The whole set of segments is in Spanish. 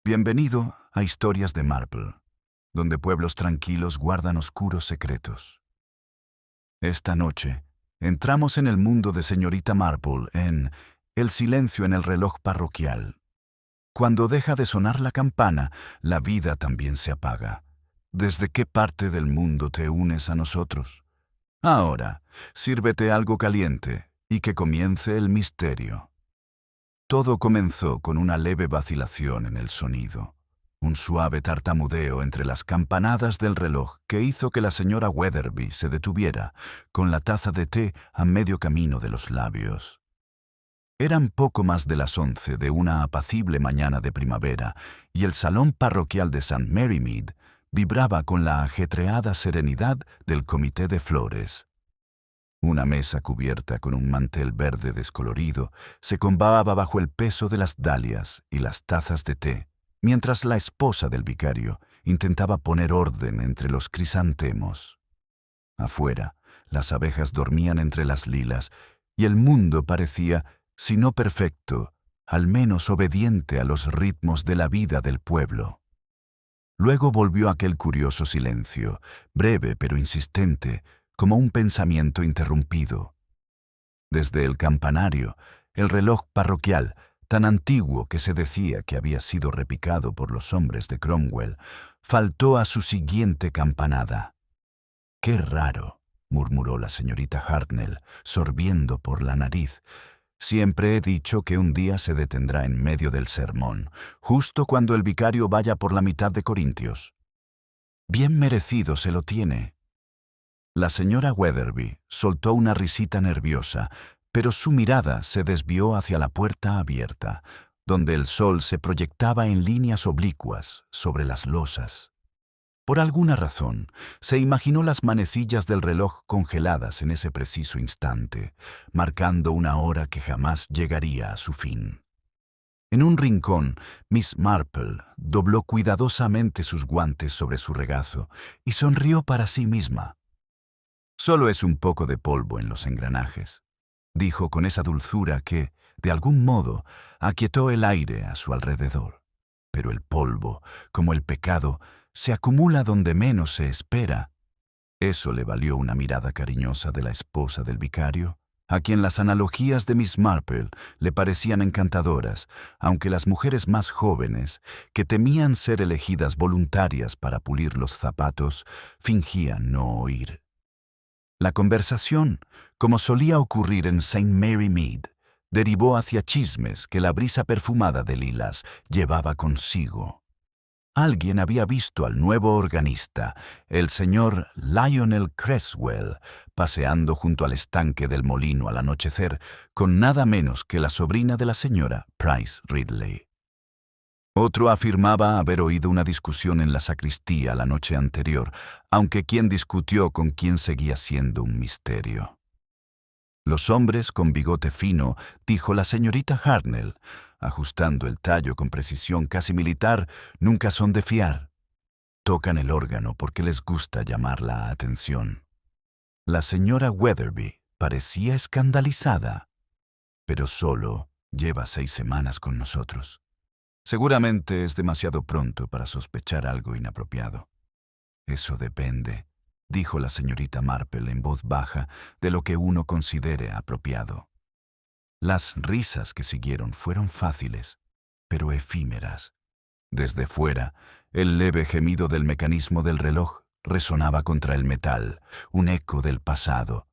Bienvenido a Historias de Marple, donde pueblos tranquilos guardan oscuros secretos. Esta noche, entramos en el mundo de Señorita Marple en El silencio en el reloj parroquial. Cuando deja de sonar la campana, la vida también se apaga. ¿Desde qué parte del mundo te unes a nosotros? Ahora, sírvete algo caliente y que comience el misterio. Todo comenzó con una leve vacilación en el sonido, un suave tartamudeo entre las campanadas del reloj que hizo que la señora Weatherby se detuviera, con la taza de té a medio camino de los labios. Eran poco más de las 11 de una apacible mañana de primavera, y el salón parroquial de St. Mary Mead vibraba con la ajetreada serenidad del comité de flores. Una mesa cubierta con un mantel verde descolorido se combaba bajo el peso de las dalias y las tazas de té, mientras la esposa del vicario intentaba poner orden entre los crisantemos. Afuera, las abejas dormían entre las lilas y el mundo parecía, si no perfecto, al menos obediente a los ritmos de la vida del pueblo. Luego volvió aquel curioso silencio, breve pero insistente, como un pensamiento interrumpido. Desde el campanario, el reloj parroquial, tan antiguo que se decía que había sido repicado por los hombres de Cromwell, faltó a su siguiente campanada. «¡Qué raro!», murmuró la señorita Hartnell, sorbiendo por la nariz. «Siempre he dicho que un día se detendrá en medio del sermón, justo cuando el vicario vaya por la mitad de Corintios. Bien merecido se lo tiene». La señora Weatherby soltó una risita nerviosa, pero su mirada se desvió hacia la puerta abierta, donde el sol se proyectaba en líneas oblicuas sobre las losas. Por alguna razón, se imaginó las manecillas del reloj congeladas en ese preciso instante, marcando una hora que jamás llegaría a su fin. En un rincón, Miss Marple dobló cuidadosamente sus guantes sobre su regazo y sonrió para sí misma. «Solo es un poco de polvo en los engranajes», dijo con esa dulzura que, de algún modo, aquietó el aire a su alrededor. «Pero el polvo, como el pecado, se acumula donde menos se espera». Eso le valió una mirada cariñosa de la esposa del vicario, a quien las analogías de Miss Marple le parecían encantadoras, aunque las mujeres más jóvenes, que temían ser elegidas voluntarias para pulir los zapatos, fingían no oír. La conversación, como solía ocurrir en St. Mary Mead, derivó hacia chismes que la brisa perfumada de lilas llevaba consigo. Alguien había visto al nuevo organista, el señor Lionel Creswell, paseando junto al estanque del molino al anochecer con nada menos que la sobrina de la señora Price Ridley. Otro afirmaba haber oído una discusión en la sacristía la noche anterior, aunque quien discutió con quién seguía siendo un misterio. «Los hombres con bigote fino», dijo la señorita Hartnell, ajustando el tallo con precisión casi militar, «nunca son de fiar. Tocan el órgano porque les gusta llamar la atención». La señora Weatherby parecía escandalizada, pero solo lleva 6 semanas con nosotros. Seguramente es demasiado pronto para sospechar algo inapropiado. «Eso depende», dijo la señorita Marple en voz baja, «de lo que uno considere apropiado». Las risas que siguieron fueron fáciles, pero efímeras. Desde fuera, el leve gemido del mecanismo del reloj resonaba contra el metal, un eco del pasado.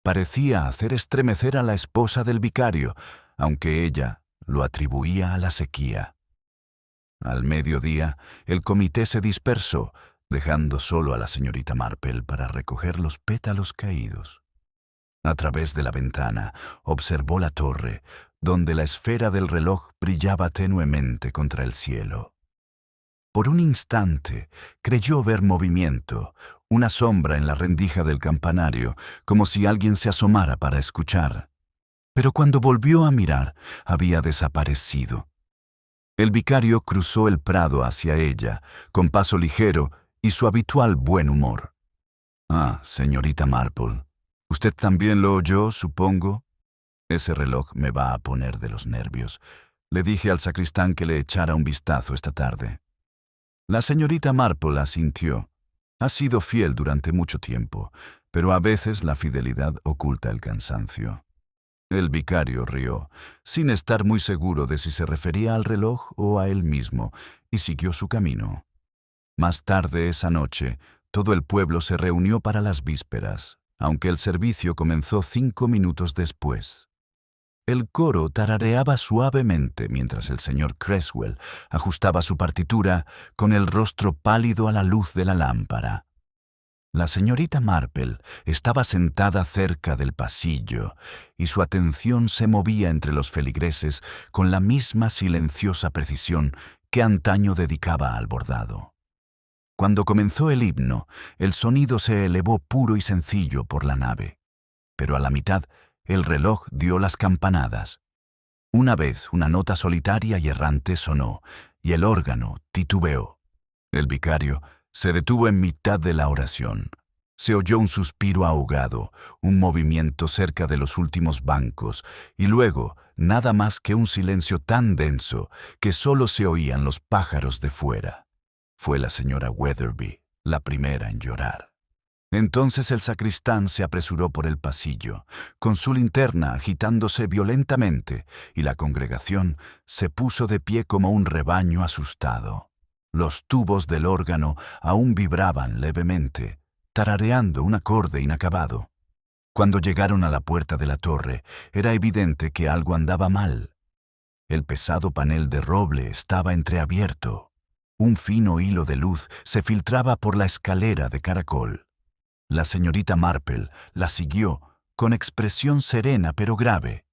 Parecía hacer estremecer a la esposa del vicario, aunque ella lo atribuía a la sequía. Al mediodía, el comité se dispersó, dejando solo a la señorita Marple para recoger los pétalos caídos. A través de la ventana, observó la torre, donde la esfera del reloj brillaba tenuemente contra el cielo. Por un instante, creyó ver movimiento, una sombra en la rendija del campanario, como si alguien se asomara para escuchar. Pero cuando volvió a mirar, había desaparecido. El vicario cruzó el prado hacia ella, con paso ligero y su habitual buen humor. «Ah, señorita Marple, usted también lo oyó, supongo. Ese reloj me va a poner de los nervios. Le dije al sacristán que le echara un vistazo esta tarde. La señorita Marple asintió. Ha sido fiel durante mucho tiempo, pero a veces la fidelidad oculta el cansancio. El vicario rió, sin estar muy seguro de si se refería al reloj o a él mismo, y siguió su camino. Más tarde esa noche, todo el pueblo se reunió para las vísperas, aunque el servicio comenzó 5 minutos después. El coro tarareaba suavemente mientras el señor Creswell ajustaba su partitura con el rostro pálido a la luz de la lámpara. La señorita Marple estaba sentada cerca del pasillo y su atención se movía entre los feligreses con la misma silenciosa precisión que antaño dedicaba al bordado. Cuando comenzó el himno, el sonido se elevó puro y sencillo por la nave, pero a la mitad el reloj dio las campanadas. Una vez una nota solitaria y errante sonó, y el órgano titubeó. El vicario se detuvo en mitad de la oración. Se oyó un suspiro ahogado, un movimiento cerca de los últimos bancos, y luego nada más que un silencio tan denso que solo se oían los pájaros de fuera. Fue la señora Weatherby, la primera en llorar. Entonces el sacristán se apresuró por el pasillo, con su linterna agitándose violentamente, y la congregación se puso de pie como un rebaño asustado. Los tubos del órgano aún vibraban levemente, tarareando un acorde inacabado. Cuando llegaron a la puerta de la torre, era evidente que algo andaba mal. El pesado panel de roble estaba entreabierto. Un fino hilo de luz se filtraba por la escalera de caracol. La señorita Marple la siguió con expresión serena pero grave.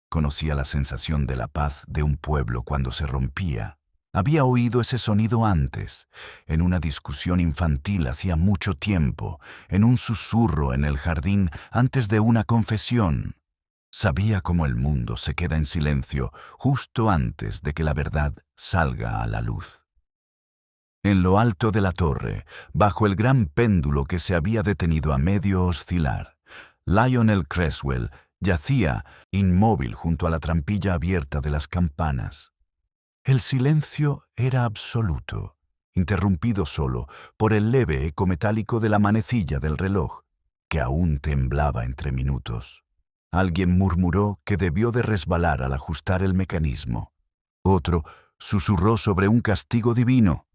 Conocía la sensación de la paz de un pueblo cuando se rompía. Había oído ese sonido antes, en una discusión infantil hacía mucho tiempo, en un susurro en el jardín antes de una confesión. Sabía cómo el mundo se queda en silencio justo antes de que la verdad salga a la luz. En lo alto de la torre, bajo el gran péndulo que se había detenido a medio oscilar, Lionel Creswell yacía inmóvil junto a la trampilla abierta de las campanas. El silencio era absoluto, interrumpido solo por el leve eco metálico de la manecilla del reloj, que aún temblaba entre minutos. Alguien murmuró que debió de resbalar al ajustar el mecanismo. Otro susurró sobre un castigo divino.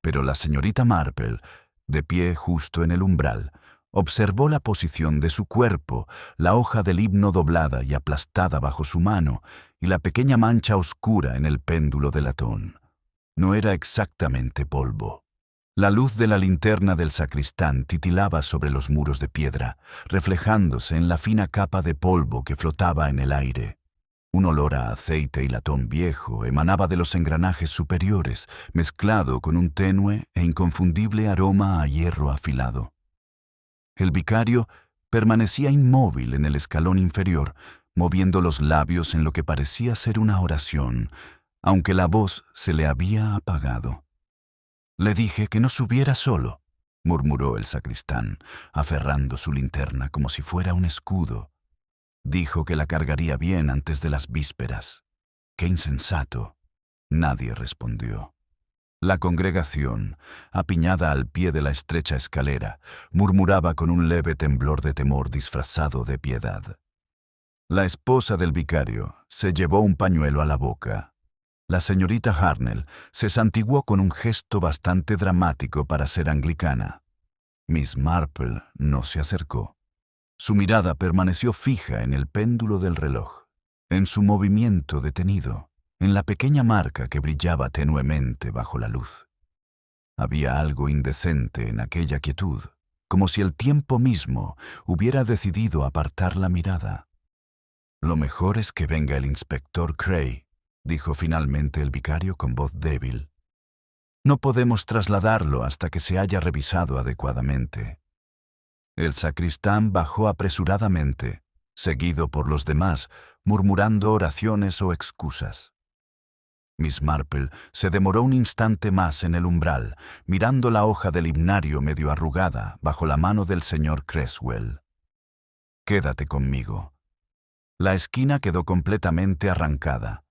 Pero la señorita Marple, de pie justo en el umbral, observó la posición de su cuerpo, la hoja del himno doblada y aplastada bajo su mano, y la pequeña mancha oscura en el péndulo de latón. No era exactamente polvo. La luz de la linterna del sacristán titilaba sobre los muros de piedra, reflejándose en la fina capa de polvo que flotaba en el aire. Un olor a aceite y latón viejo emanaba de los engranajes superiores, mezclado con un tenue e inconfundible aroma a hierro afilado. El vicario permanecía inmóvil en el escalón inferior, moviendo los labios en lo que parecía ser una oración, aunque la voz se le había apagado. «Le dije que no subiera solo», murmuró el sacristán, aferrando su linterna como si fuera un escudo. Dijo que la cargaría bien antes de las vísperas. ¡Qué insensato! Nadie respondió. La congregación, apiñada al pie de la estrecha escalera, murmuraba con un leve temblor de temor disfrazado de piedad. La esposa del vicario se llevó un pañuelo a la boca. La señorita Harnell se santiguó con un gesto bastante dramático para ser anglicana. Miss Marple no se acercó. Su mirada permaneció fija en el péndulo del reloj, en su movimiento detenido, en la pequeña marca que brillaba tenuemente bajo la luz. Había algo indecente en aquella quietud, como si el tiempo mismo hubiera decidido apartar la mirada. «Lo mejor es que venga el inspector Cray», dijo finalmente el vicario con voz débil. «No podemos trasladarlo hasta que se haya revisado adecuadamente». El sacristán bajó apresuradamente, seguido por los demás, murmurando oraciones o excusas. Miss Marple se demoró un instante más en el umbral, mirando la hoja del himnario medio arrugada bajo la mano del señor Creswell. «Quédate conmigo». La esquina quedó completamente arrancada.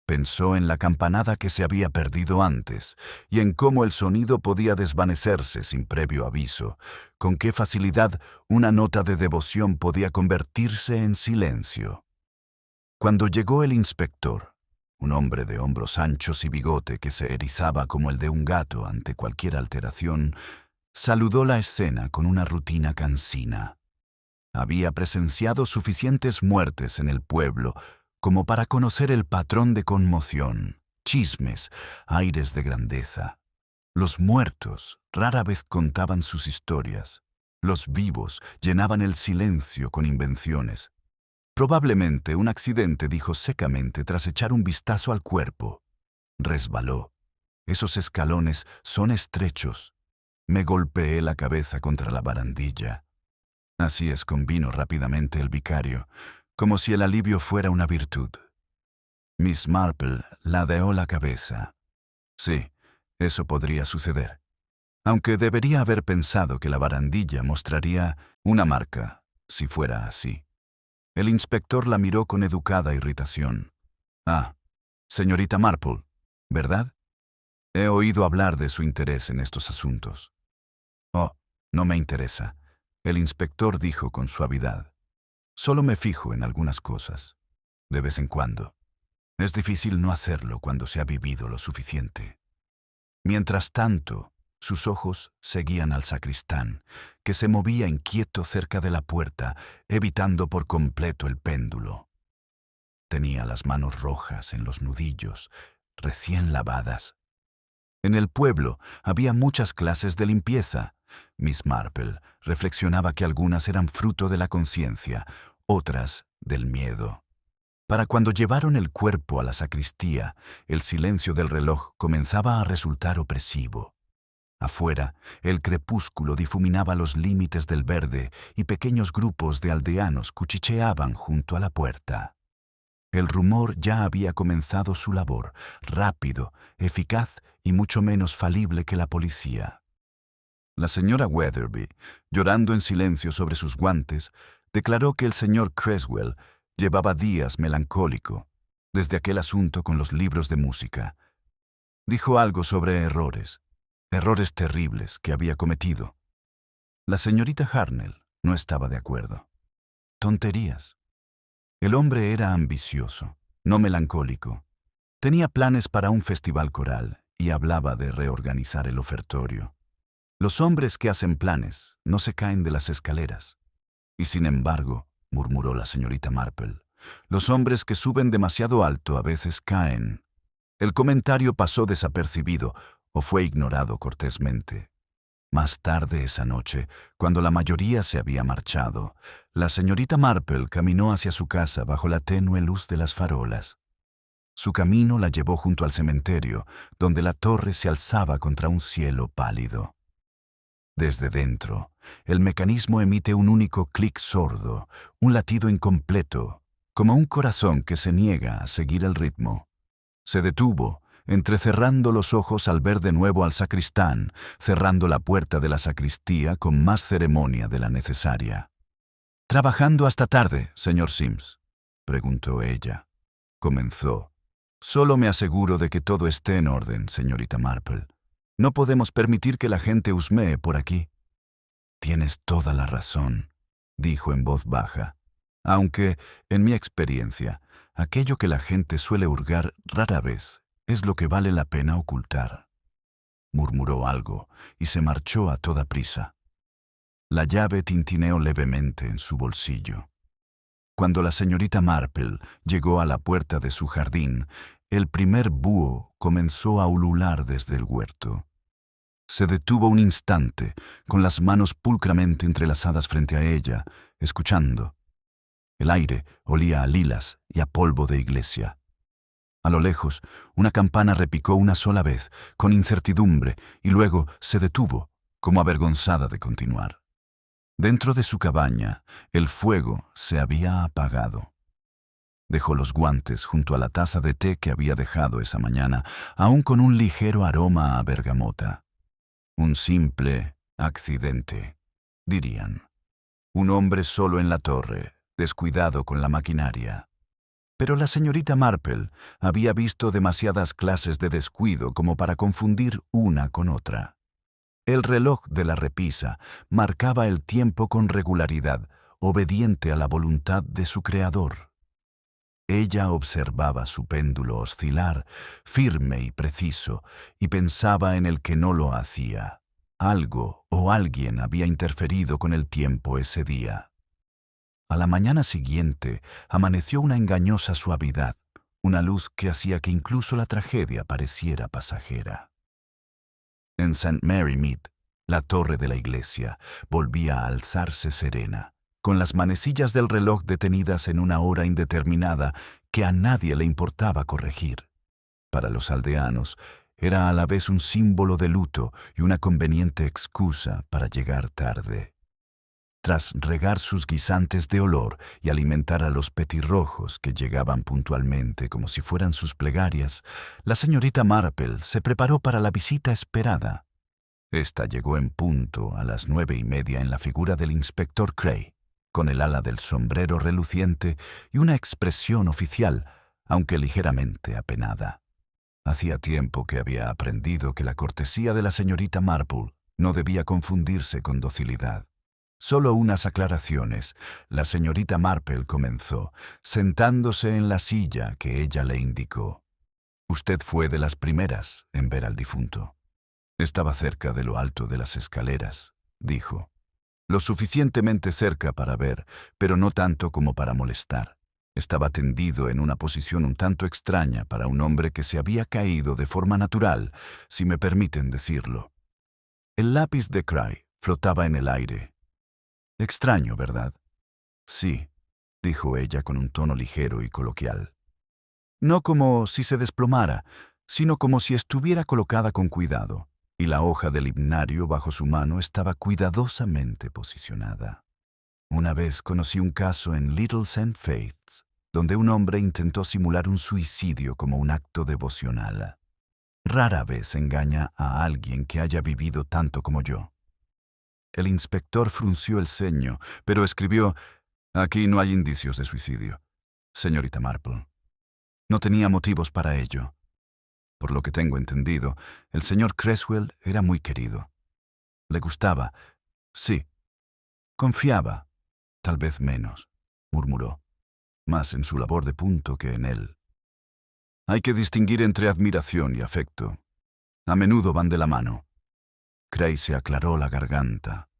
Pensó en la campanada que se había perdido antes y en cómo el sonido podía desvanecerse sin previo aviso, con qué facilidad una nota de devoción podía convertirse en silencio. Cuando llegó el inspector, un hombre de hombros anchos y bigote que se erizaba como el de un gato ante cualquier alteración, saludó la escena con una rutina cansina. Había presenciado suficientes muertes en el pueblo como para conocer el patrón de conmoción, chismes, aires de grandeza. Los muertos rara vez contaban sus historias. Los vivos llenaban el silencio con invenciones. Probablemente un accidente, dijo secamente tras echar un vistazo al cuerpo. Resbaló. Esos escalones son estrechos. Me golpeé la cabeza contra la barandilla. Así es, convino rápidamente el vicario, como si el alivio fuera una virtud. Miss Marple ladeó la cabeza. Sí, eso podría suceder. Aunque debería haber pensado que la barandilla mostraría una marca, si fuera así. El inspector la miró con educada irritación. Ah, señorita Marple, ¿verdad? He oído hablar de su interés en estos asuntos. Oh, no me interesa. El inspector dijo con suavidad. Solo me fijo en algunas cosas, de vez en cuando. Es difícil no hacerlo cuando se ha vivido lo suficiente. Mientras tanto, sus ojos seguían al sacristán, que se movía inquieto cerca de la puerta, evitando por completo el péndulo. Tenía las manos rojas en los nudillos, recién lavadas. En el pueblo había muchas clases de limpieza. Miss Marple reflexionaba que algunas eran fruto de la conciencia, otras del miedo. Para cuando llevaron el cuerpo a la sacristía, el silencio del reloj comenzaba a resultar opresivo. Afuera, el crepúsculo difuminaba los límites del verde y pequeños grupos de aldeanos cuchicheaban junto a la puerta. El rumor ya había comenzado su labor, rápido, eficaz y mucho menos falible que la policía. La señora Weatherby, llorando en silencio sobre sus guantes, declaró que el señor Creswell llevaba días melancólico, desde aquel asunto con los libros de música. Dijo algo sobre errores terribles que había cometido. La señorita Harnell no estaba de acuerdo. Tonterías. El hombre era ambicioso, no melancólico. Tenía planes para un festival coral y hablaba de reorganizar el ofertorio. Los hombres que hacen planes no se caen de las escaleras. Y sin embargo, murmuró la señorita Marple, los hombres que suben demasiado alto a veces caen. El comentario pasó desapercibido o fue ignorado cortésmente. Más tarde esa noche, cuando la mayoría se había marchado, la señorita Marple caminó hacia su casa bajo la tenue luz de las farolas. Su camino la llevó junto al cementerio, donde la torre se alzaba contra un cielo pálido. Desde dentro, el mecanismo emite un único clic sordo, un latido incompleto, como un corazón que se niega a seguir el ritmo. Se detuvo, entrecerrando los ojos al ver de nuevo al sacristán, cerrando la puerta de la sacristía con más ceremonia de la necesaria. «¿Trabajando hasta tarde, señor Sims?», preguntó ella. Comenzó. «Solo me aseguro de que todo esté en orden, señorita Marple. No podemos permitir que la gente husmee por aquí». «Tienes toda la razón», dijo en voz baja, aunque, en mi experiencia, aquello que la gente suele hurgar rara vez es lo que vale la pena ocultar. Murmuró algo y se marchó a toda prisa. La llave tintineó levemente en su bolsillo. Cuando la señorita Marple llegó a la puerta de su jardín, el primer búho comenzó a ulular desde el huerto. Se detuvo un instante, con las manos pulcramente entrelazadas frente a ella, escuchando. El aire olía a lilas y a polvo de iglesia. A lo lejos, una campana repicó una sola vez, con incertidumbre, y luego se detuvo, como avergonzada de continuar. Dentro de su cabaña, el fuego se había apagado. Dejó los guantes junto a la taza de té que había dejado esa mañana, aún con un ligero aroma a bergamota. Un simple accidente, dirían. Un hombre solo en la torre, descuidado con la maquinaria. Pero la señorita Marple había visto demasiadas clases de descuido como para confundir una con otra. El reloj de la repisa marcaba el tiempo con regularidad, obediente a la voluntad de su creador. Ella observaba su péndulo oscilar, firme y preciso, y pensaba en el que no lo hacía. Algo o alguien había interferido con el tiempo ese día. A la mañana siguiente amaneció una engañosa suavidad, una luz que hacía que incluso la tragedia pareciera pasajera. En St. Mary Mead, la torre de la iglesia volvía a alzarse serena, con las manecillas del reloj detenidas en una hora indeterminada que a nadie le importaba corregir. Para los aldeanos, era a la vez un símbolo de luto y una conveniente excusa para llegar tarde. Tras regar sus guisantes de olor y alimentar a los petirrojos que llegaban puntualmente como si fueran sus plegarias, la señorita Marple se preparó para la visita esperada. Esta llegó en punto a las 9:30 en la figura del inspector Cray, con el ala del sombrero reluciente y una expresión oficial, aunque ligeramente apenada. Hacía tiempo que había aprendido que la cortesía de la señorita Marple no debía confundirse con docilidad. Solo unas aclaraciones. La señorita Marple comenzó, sentándose en la silla que ella le indicó. Usted fue de las primeras en ver al difunto. Estaba cerca de lo alto de las escaleras, dijo. Lo suficientemente cerca para ver, pero no tanto como para molestar. Estaba tendido en una posición un tanto extraña para un hombre que se había caído de forma natural, si me permiten decirlo. El lápiz de Cray flotaba en el aire. Extraño, ¿verdad? Sí, dijo ella con un tono ligero y coloquial. No como si se desplomara, sino como si estuviera colocada con cuidado, y la hoja del himnario bajo su mano estaba cuidadosamente posicionada. Una vez conocí un caso en Little St. Faith's, donde un hombre intentó simular un suicidio como un acto devocional. Rara vez engaña a alguien que haya vivido tanto como yo. El inspector frunció el ceño, pero escribió: «Aquí no hay indicios de suicidio, señorita Marple. No tenía motivos para ello. Por lo que tengo entendido, el señor Creswell era muy querido. Le gustaba, sí. Confiaba, tal vez menos», murmuró, «más en su labor de punto que en él. Hay que distinguir entre admiración y afecto. A menudo van de la mano». Cray se aclaró la garganta.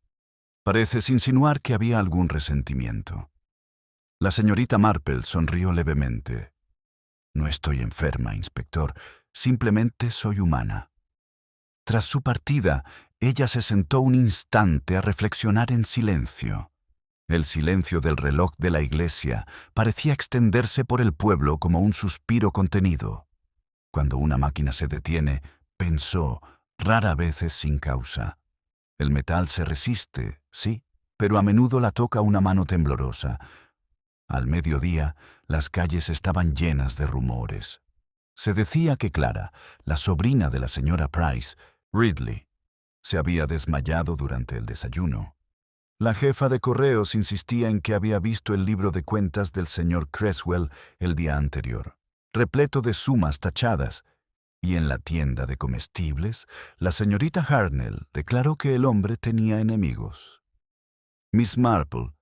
Pareces insinuar que había algún resentimiento. La señorita Marple sonrió levemente. No estoy enferma, inspector. Simplemente soy humana. Tras su partida, ella se sentó un instante a reflexionar en silencio. El silencio del reloj de la iglesia parecía extenderse por el pueblo como un suspiro contenido. Cuando una máquina se detiene, pensó, rara vez es sin causa. El metal se resiste, sí, pero a menudo la toca una mano temblorosa. Al mediodía, las calles estaban llenas de rumores. Se decía que Clara, la sobrina de la señora Price, Ridley, se había desmayado durante el desayuno. La jefa de correos insistía en que había visto el libro de cuentas del señor Creswell el día anterior, repleto de sumas tachadas, y en la tienda de comestibles, la señorita Hartnell declaró que el hombre tenía enemigos. Miss Marple,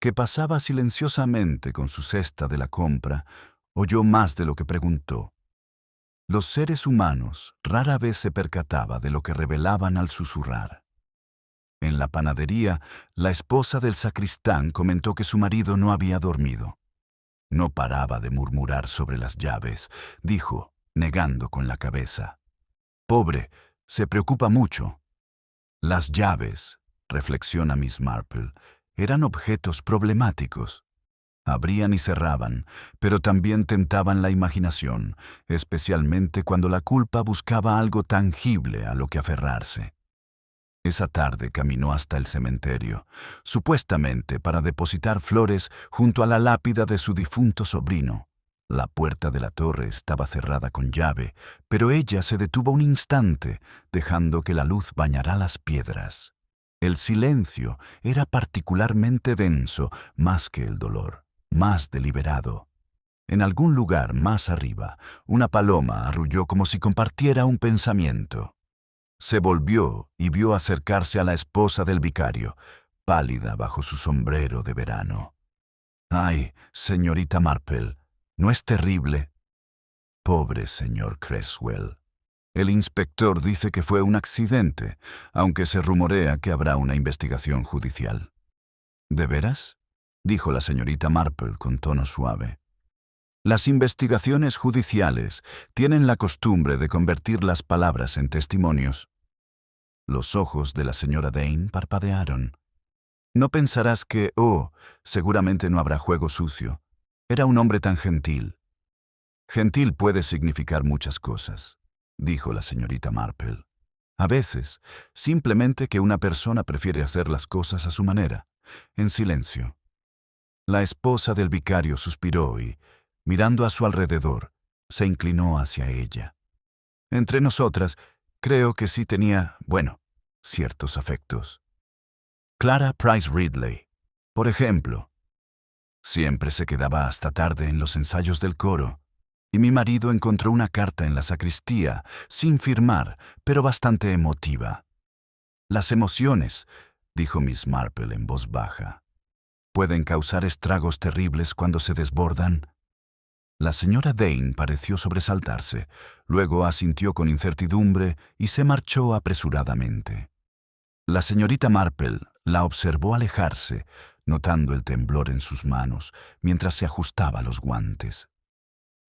que pasaba silenciosamente con su cesta de la compra, oyó más de lo que preguntó. Los seres humanos rara vez se percataba de lo que revelaban al susurrar. En la panadería, la esposa del sacristán comentó que su marido no había dormido. No paraba de murmurar sobre las llaves, dijo, negando con la cabeza. Pobre, se preocupa mucho. Las llaves, reflexiona Miss Marple, eran objetos problemáticos. Abrían y cerraban, pero también tentaban la imaginación, especialmente cuando la culpa buscaba algo tangible a lo que aferrarse. Esa tarde caminó hasta el cementerio, supuestamente para depositar flores junto a la lápida de su difunto sobrino. La puerta de la torre estaba cerrada con llave, pero ella se detuvo un instante, dejando que la luz bañara las piedras. El silencio era particularmente denso, más que el dolor, más deliberado. En algún lugar más arriba, una paloma arrulló como si compartiera un pensamiento. Se volvió y vio acercarse a la esposa del vicario, pálida bajo su sombrero de verano. «Ay, señorita Marple, ¿no es terrible?» «Pobre señor Creswell. El inspector dice que fue un accidente, aunque se rumorea que habrá una investigación judicial». «¿De veras?», dijo la señorita Marple con tono suave. «Las investigaciones judiciales tienen la costumbre de convertir las palabras en testimonios». Los ojos de la señora Dane parpadearon. «No pensarás que, seguramente no habrá juego sucio. Era un hombre tan gentil». «Gentil puede significar muchas cosas», dijo la señorita Marple. «A veces, simplemente que una persona prefiere hacer las cosas a su manera, en silencio». La esposa del vicario suspiró y, mirando a su alrededor, se inclinó hacia ella. «Entre nosotras, creo que sí tenía, ciertos afectos. Clara Price Ridley, por ejemplo. Siempre se quedaba hasta tarde en los ensayos del coro, y mi marido encontró una carta en la sacristía, sin firmar, pero bastante emotiva. Las emociones, dijo Miss Marple en voz baja, pueden causar estragos terribles cuando se desbordan». La señora Dane pareció sobresaltarse, luego asintió con incertidumbre y se marchó apresuradamente. La señorita Marple la observó alejarse, notando el temblor en sus manos mientras se ajustaba los guantes.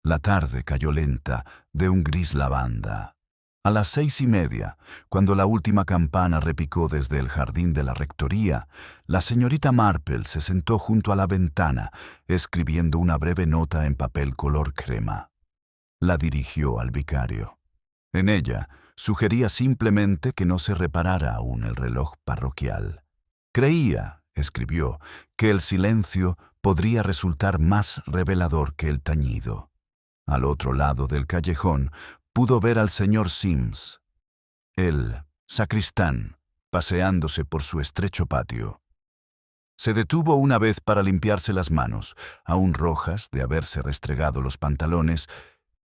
La tarde cayó lenta, de un gris lavanda. A las 6:30, cuando la última campana repicó desde el jardín de la rectoría, la señorita Marple se sentó junto a la ventana, escribiendo una breve nota en papel color crema. La dirigió al vicario. En ella, sugería simplemente que no se reparara aún el reloj parroquial. Creía, escribió, que el silencio podría resultar más revelador que el tañido. Al otro lado del callejón, pudo ver al señor Sims, el sacristán, paseándose por su estrecho patio. Se detuvo una vez para limpiarse las manos, aún rojas de haberse restregado los pantalones,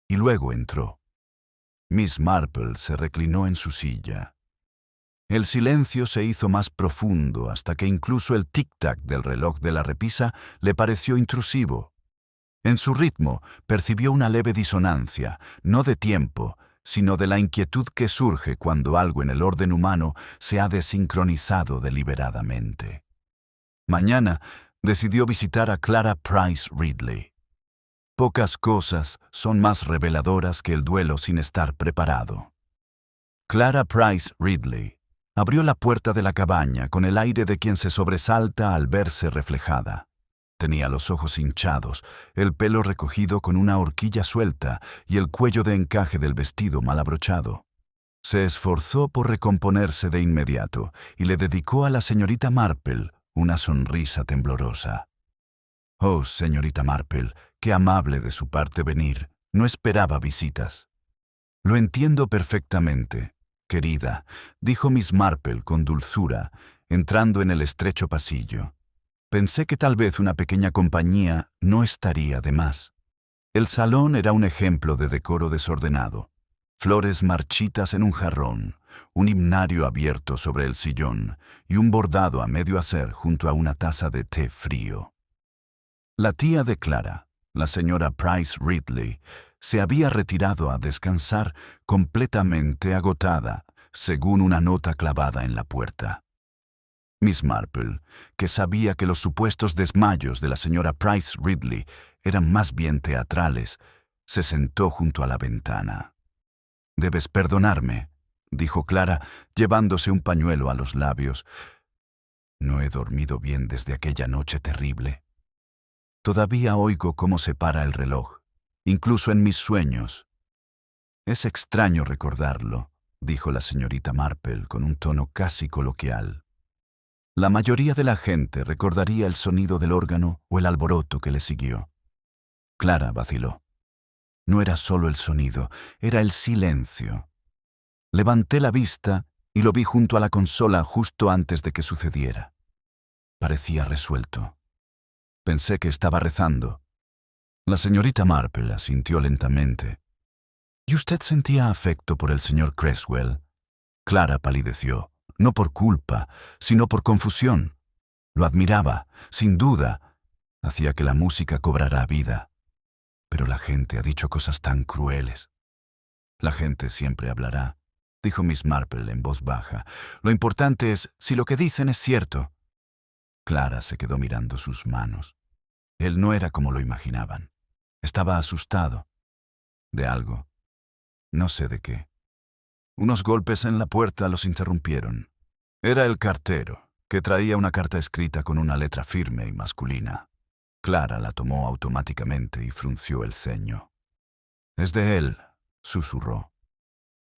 y luego entró. Miss Marple se reclinó en su silla. El silencio se hizo más profundo hasta que incluso el tic-tac del reloj de la repisa le pareció intrusivo. En su ritmo percibió una leve disonancia, no de tiempo, sino de la inquietud que surge cuando algo en el orden humano se ha desincronizado deliberadamente. Mañana decidió visitar a Clara Price Ridley. Pocas cosas son más reveladoras que el duelo sin estar preparado. Clara Price Ridley abrió la puerta de la cabaña con el aire de quien se sobresalta al verse reflejada. Tenía los ojos hinchados, el pelo recogido con una horquilla suelta y el cuello de encaje del vestido mal abrochado. Se esforzó por recomponerse de inmediato y le dedicó a la señorita Marple una sonrisa temblorosa. «Oh, señorita Marple, qué amable de su parte venir. No esperaba visitas». «Lo entiendo perfectamente, querida», dijo Miss Marple con dulzura, entrando en el estrecho pasillo. «Pensé que tal vez una pequeña compañía no estaría de más». El salón era un ejemplo de decoro desordenado. Flores marchitas en un jarrón, un himnario abierto sobre el sillón y un bordado a medio hacer junto a una taza de té frío. La tía de Clara, la señora Price Ridley, se había retirado a descansar completamente agotada, según una nota clavada en la puerta. Miss Marple, que sabía que los supuestos desmayos de la señora Price Ridley eran más bien teatrales, se sentó junto a la ventana. «Debes perdonarme», dijo Clara, llevándose un pañuelo a los labios. «No he dormido bien desde aquella noche terrible. Todavía oigo cómo se para el reloj, incluso en mis sueños». «Es extraño recordarlo», dijo la señorita Marple con un tono casi coloquial. La mayoría de la gente recordaría el sonido del órgano o el alboroto que le siguió. Clara vaciló. No era solo el sonido, era el silencio. Levanté la vista y lo vi junto a la consola justo antes de que sucediera. Parecía resuelto. Pensé que estaba rezando. La señorita Marple asintió lentamente. ¿Y usted sentía afecto por el señor Creswell? Clara palideció, no por culpa, sino por confusión. Lo admiraba, sin duda. Hacía que la música cobrara vida. Pero la gente ha dicho cosas tan crueles. La gente siempre hablará, dijo Miss Marple en voz baja. Lo importante es si lo que dicen es cierto. Clara se quedó mirando sus manos. Él no era como lo imaginaban. Estaba asustado. De algo. No sé de qué. Unos golpes en la puerta los interrumpieron. Era el cartero, que traía una carta escrita con una letra firme y masculina. Clara la tomó automáticamente y frunció el ceño. «Es de él», susurró.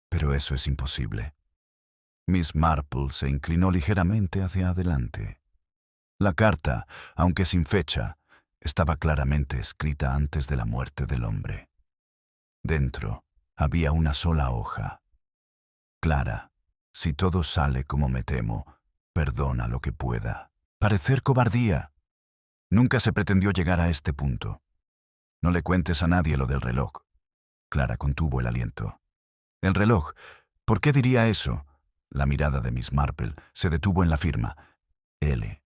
«Pero eso es imposible». Miss Marple se inclinó ligeramente hacia adelante. La carta, aunque sin fecha, estaba claramente escrita antes de la muerte del hombre. Dentro había una sola hoja. «Clara, si todo sale como me temo, perdona lo que pueda. Parecer cobardía. Nunca se pretendió llegar a este punto. No le cuentes a nadie lo del reloj». Clara contuvo el aliento. «¿El reloj? ¿Por qué diría eso?» La mirada de Miss Marple se detuvo en la firma. L.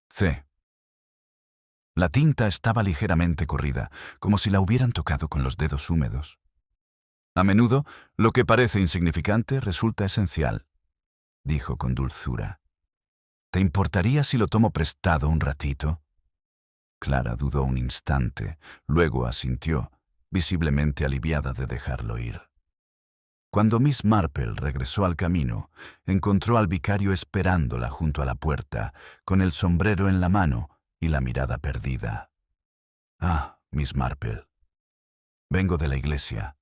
C. La tinta estaba ligeramente corrida, como si la hubieran tocado con los dedos húmedos. «A menudo, lo que parece insignificante resulta esencial», dijo con dulzura. «¿Te importaría si lo tomo prestado un ratito?» Clara dudó un instante, luego asintió, visiblemente aliviada de dejarlo ir. Cuando Miss Marple regresó al camino, encontró al vicario esperándola junto a la puerta, con el sombrero en la mano y la mirada perdida. «Ah, Miss Marple. Vengo de la iglesia.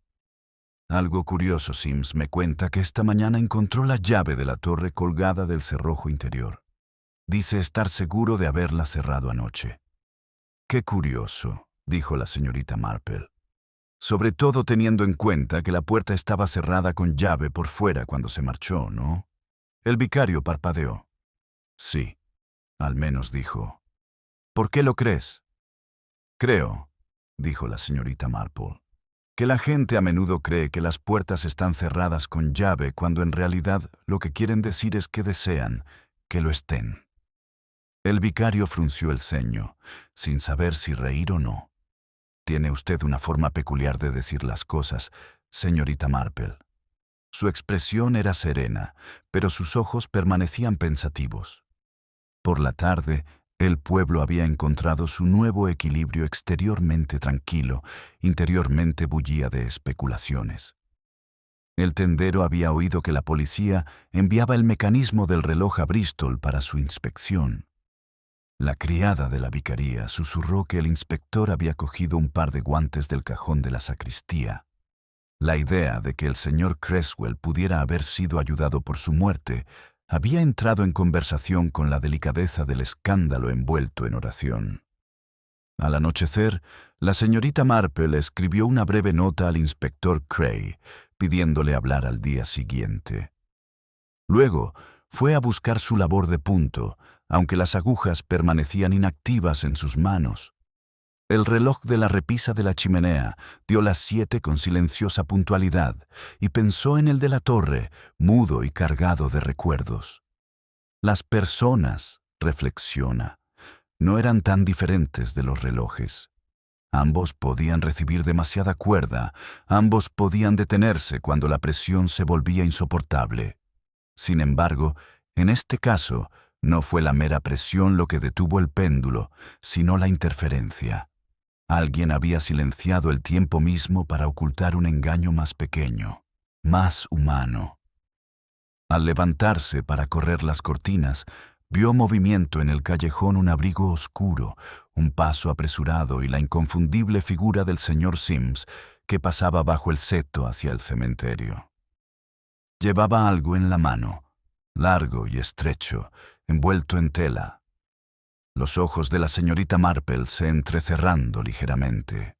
Algo curioso, Sims me cuenta que esta mañana encontró la llave de la torre colgada del cerrojo interior. Dice estar seguro de haberla cerrado anoche». «Qué curioso», dijo la señorita Marple. «Sobre todo teniendo en cuenta que la puerta estaba cerrada con llave por fuera cuando se marchó, ¿no?» El vicario parpadeó. «Sí», al menos dijo. «¿Por qué lo crees?» «Creo», dijo la señorita Marple, «que la gente a menudo cree que las puertas están cerradas con llave cuando en realidad lo que quieren decir es que desean que lo estén». El vicario frunció el ceño, sin saber si reír o no. «Tiene usted una forma peculiar de decir las cosas, señorita Marple». Su expresión era serena, pero sus ojos permanecían pensativos. Por la tarde, el pueblo había encontrado su nuevo equilibrio exteriormente tranquilo, interiormente bullía de especulaciones. El tendero había oído que la policía enviaba el mecanismo del reloj a Bristol para su inspección. La criada de la vicaría susurró que el inspector había cogido un par de guantes del cajón de la sacristía. La idea de que el señor Creswell pudiera haber sido ayudado por su muerte había entrado en conversación con la delicadeza del escándalo envuelto en oración. Al anochecer, la señorita Marple escribió una breve nota al inspector Cray, pidiéndole hablar al día siguiente. Luego, fue a buscar su labor de punto, aunque las agujas permanecían inactivas en sus manos. El reloj de la repisa de la chimenea dio las 7 con silenciosa puntualidad y pensó en el de la torre, mudo y cargado de recuerdos. Las personas, reflexiona, no eran tan diferentes de los relojes. Ambos podían recibir demasiada cuerda, ambos podían detenerse cuando la presión se volvía insoportable. Sin embargo, en este caso, no fue la mera presión lo que detuvo el péndulo, sino la interferencia. Alguien había silenciado el tiempo mismo para ocultar un engaño más pequeño, más humano. Al levantarse para correr las cortinas, vio movimiento en el callejón, un abrigo oscuro, un paso apresurado y la inconfundible figura del señor Sims, que pasaba bajo el seto hacia el cementerio. Llevaba algo en la mano, largo y estrecho, envuelto en tela. Los ojos de la señorita Marple se entrecerrando ligeramente.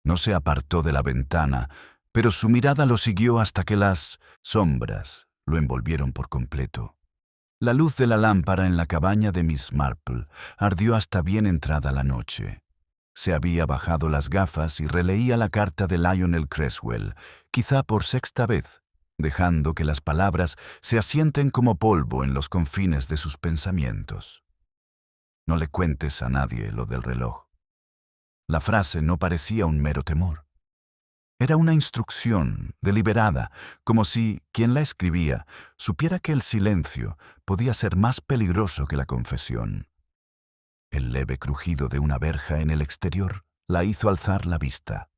No se apartó de la ventana, pero su mirada lo siguió hasta que las sombras lo envolvieron por completo. La luz de la lámpara en la cabaña de Miss Marple ardió hasta bien entrada la noche. Se había bajado las gafas y releía la carta de Lionel Cresswell, quizá por sexta vez, dejando que las palabras se asienten como polvo en los confines de sus pensamientos. No le cuentes a nadie lo del reloj. La frase no parecía un mero temor. Era una instrucción deliberada, como si quien la escribía supiera que el silencio podía ser más peligroso que la confesión. El leve crujido de una verja en el exterior la hizo alzar la vista.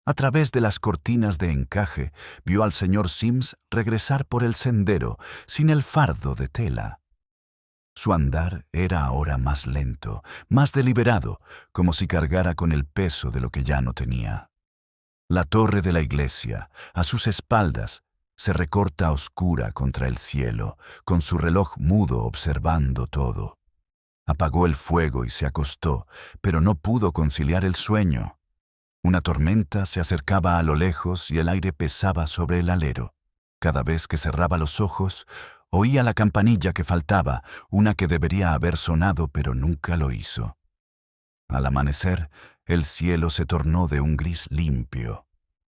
A través de las cortinas de encaje vio al señor Sims regresar por el sendero sin el fardo de tela. Su andar era ahora más lento, más deliberado, como si cargara con el peso de lo que ya no tenía. La torre de la iglesia, a sus espaldas, se recorta oscura contra el cielo, con su reloj mudo observando todo. Apagó el fuego y se acostó, pero no pudo conciliar el sueño. Una tormenta se acercaba a lo lejos y el aire pesaba sobre el alero. Cada vez que cerraba los ojos, oía la campanilla que faltaba, una que debería haber sonado pero nunca lo hizo. Al amanecer, el cielo se tornó de un gris limpio.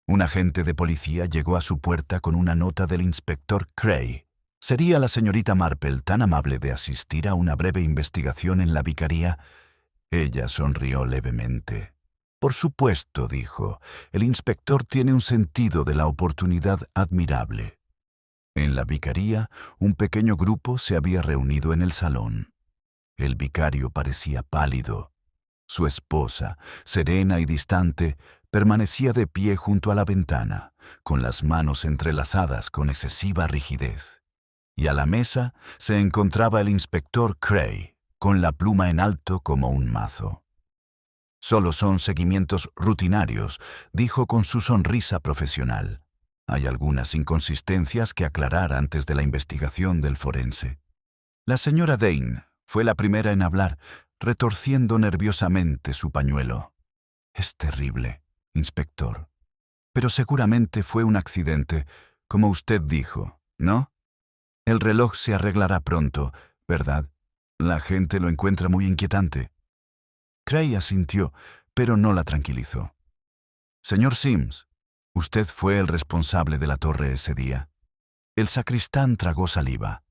Un agente de policía llegó a su puerta con una nota del inspector Cray. ¿Sería la señorita Marple tan amable de asistir a una breve investigación en la vicaría? Ella sonrió levemente. Por supuesto, dijo, el inspector tiene un sentido de la oportunidad admirable. En la vicaría, un pequeño grupo se había reunido en el salón. El vicario parecía pálido. Su esposa, serena y distante, permanecía de pie junto a la ventana, con las manos entrelazadas con excesiva rigidez. Y a la mesa se encontraba el inspector Cray, con la pluma en alto como un mazo. Solo son seguimientos rutinarios, dijo con su sonrisa profesional. Hay algunas inconsistencias que aclarar antes de la investigación del forense. La señora Dane fue la primera en hablar, retorciendo nerviosamente su pañuelo. Es terrible, inspector. Pero seguramente fue un accidente, como usted dijo, ¿no? El reloj se arreglará pronto, ¿verdad? La gente lo encuentra muy inquietante. Cray asintió, pero no la tranquilizó. Señor Sims, usted fue el responsable de la torre ese día. El sacristán tragó saliva.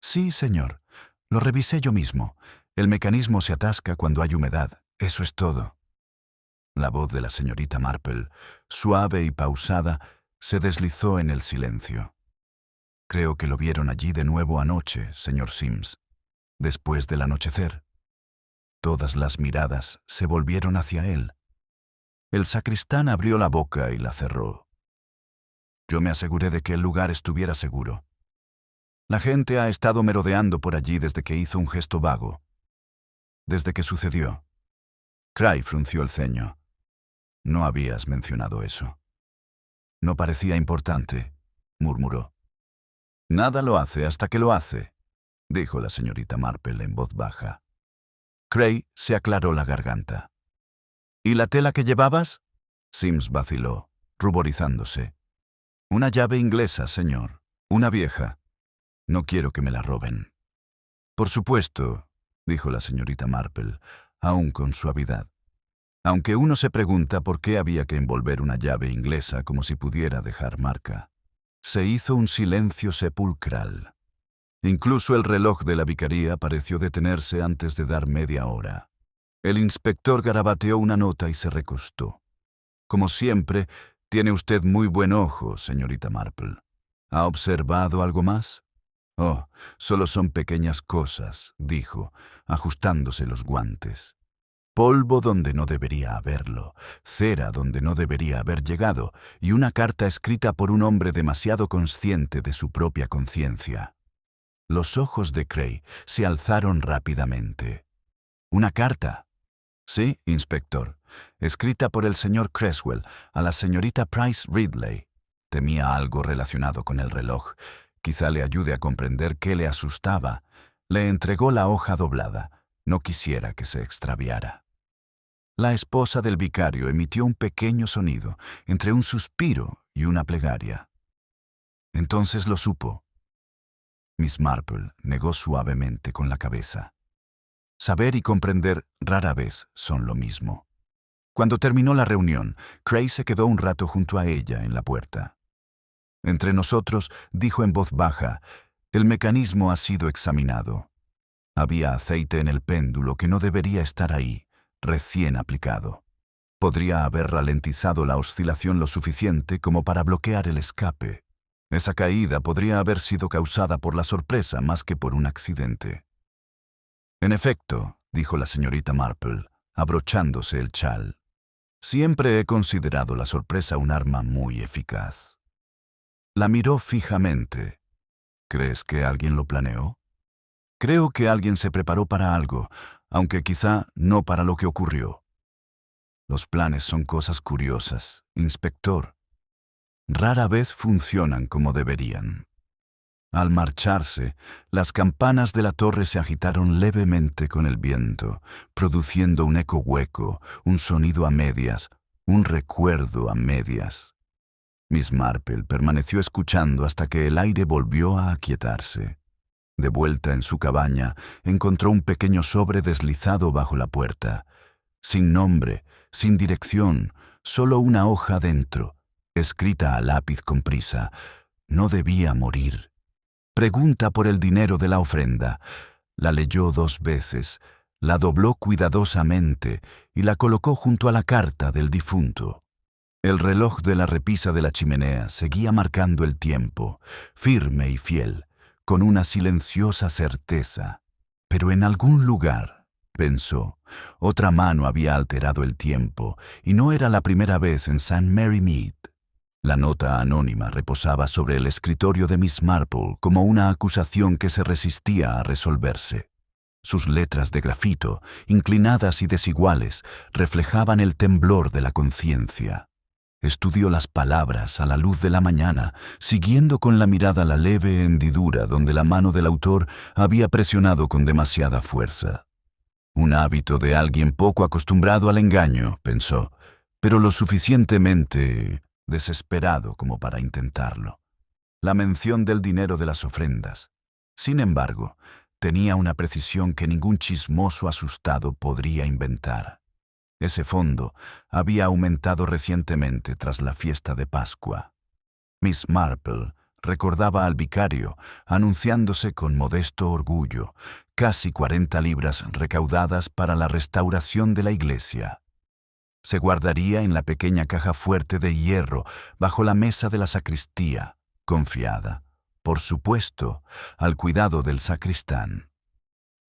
Sí, señor. Lo revisé yo mismo. El mecanismo se atasca cuando hay humedad. Eso es todo. La voz de la señorita Marple, suave y pausada, se deslizó en el silencio. Creo que lo vieron allí de nuevo anoche, señor Sims, después del anochecer. Todas las miradas se volvieron hacia él. El sacristán abrió la boca y la cerró. Yo me aseguré de que el lugar estuviera seguro. La gente ha estado merodeando por allí desde que hizo un gesto vago. Desde que sucedió. Cray frunció el ceño. No habías mencionado eso. No parecía importante, murmuró. Nada lo hace hasta que lo hace, dijo la señorita Marple en voz baja. Cray se aclaró la garganta. ¿Y la tela que llevabas? Sims vaciló, ruborizándose. Una llave inglesa, señor. Una vieja. No quiero que me la roben. Por supuesto, dijo la señorita Marple, aún con suavidad. Aunque uno se pregunta por qué había que envolver una llave inglesa como si pudiera dejar marca. Se hizo un silencio sepulcral. Incluso el reloj de la vicaría pareció detenerse antes de dar media hora. El inspector garabateó una nota y se recostó. Como siempre, tiene usted muy buen ojo, señorita Marple. ¿Ha observado algo más? Oh, solo son pequeñas cosas, dijo, ajustándose los guantes. Polvo donde no debería haberlo, cera donde no debería haber llegado, y una carta escrita por un hombre demasiado consciente de su propia conciencia. Los ojos de Cray se alzaron rápidamente. ¿Una carta? Sí, inspector, escrita por el señor Cresswell a la señorita Price Ridley. Temía algo relacionado con el reloj. Quizá le ayude a comprender qué le asustaba. Le entregó la hoja doblada. No quisiera que se extraviara. La esposa del vicario emitió un pequeño sonido, entre un suspiro y una plegaria. Entonces lo supo. Miss Marple negó suavemente con la cabeza. Saber y comprender rara vez son lo mismo. Cuando terminó la reunión, Cray se quedó un rato junto a ella en la puerta. Entre nosotros, dijo en voz baja, el mecanismo ha sido examinado. Había aceite en el péndulo que no debería estar ahí, recién aplicado. Podría haber ralentizado la oscilación lo suficiente como para bloquear el escape. Esa caída podría haber sido causada por la sorpresa más que por un accidente. En efecto, dijo la señorita Marple, abrochándose el chal. Siempre he considerado la sorpresa un arma muy eficaz. La miró fijamente. ¿Crees que alguien lo planeó? Creo que alguien se preparó para algo, aunque quizá no para lo que ocurrió. Los planes son cosas curiosas, inspector. Rara vez funcionan como deberían. Al marcharse, las campanas de la torre se agitaron levemente con el viento, produciendo un eco hueco, un sonido a medias, un recuerdo a medias. Miss Marple permaneció escuchando hasta que el aire volvió a aquietarse. De vuelta en su cabaña, encontró un pequeño sobre deslizado bajo la puerta. Sin nombre, sin dirección, solo una hoja dentro, escrita a lápiz con prisa. No debía morir. Pregunta por el dinero de la ofrenda. La leyó 2 veces, la dobló cuidadosamente y la colocó junto a la carta del difunto. El reloj de la repisa de la chimenea seguía marcando el tiempo, firme y fiel, con una silenciosa certeza. Pero en algún lugar, pensó, otra mano había alterado el tiempo, y no era la primera vez en St. Mary Mead. La nota anónima reposaba sobre el escritorio de Miss Marple como una acusación que se resistía a resolverse. Sus letras de grafito, inclinadas y desiguales, reflejaban el temblor de la conciencia. Estudió las palabras a la luz de la mañana, siguiendo con la mirada la leve hendidura donde la mano del autor había presionado con demasiada fuerza. Un hábito de alguien poco acostumbrado al engaño, pensó, pero lo suficientemente desesperado como para intentarlo. La mención del dinero de las ofrendas. Sin embargo, tenía una precisión que ningún chismoso asustado podría inventar. Ese fondo había aumentado recientemente tras la fiesta de Pascua. Miss Marple recordaba al vicario, anunciándose con modesto orgullo, casi 40 libras recaudadas para la restauración de la iglesia. Se guardaría en la pequeña caja fuerte de hierro bajo la mesa de la sacristía, confiada, por supuesto, al cuidado del sacristán.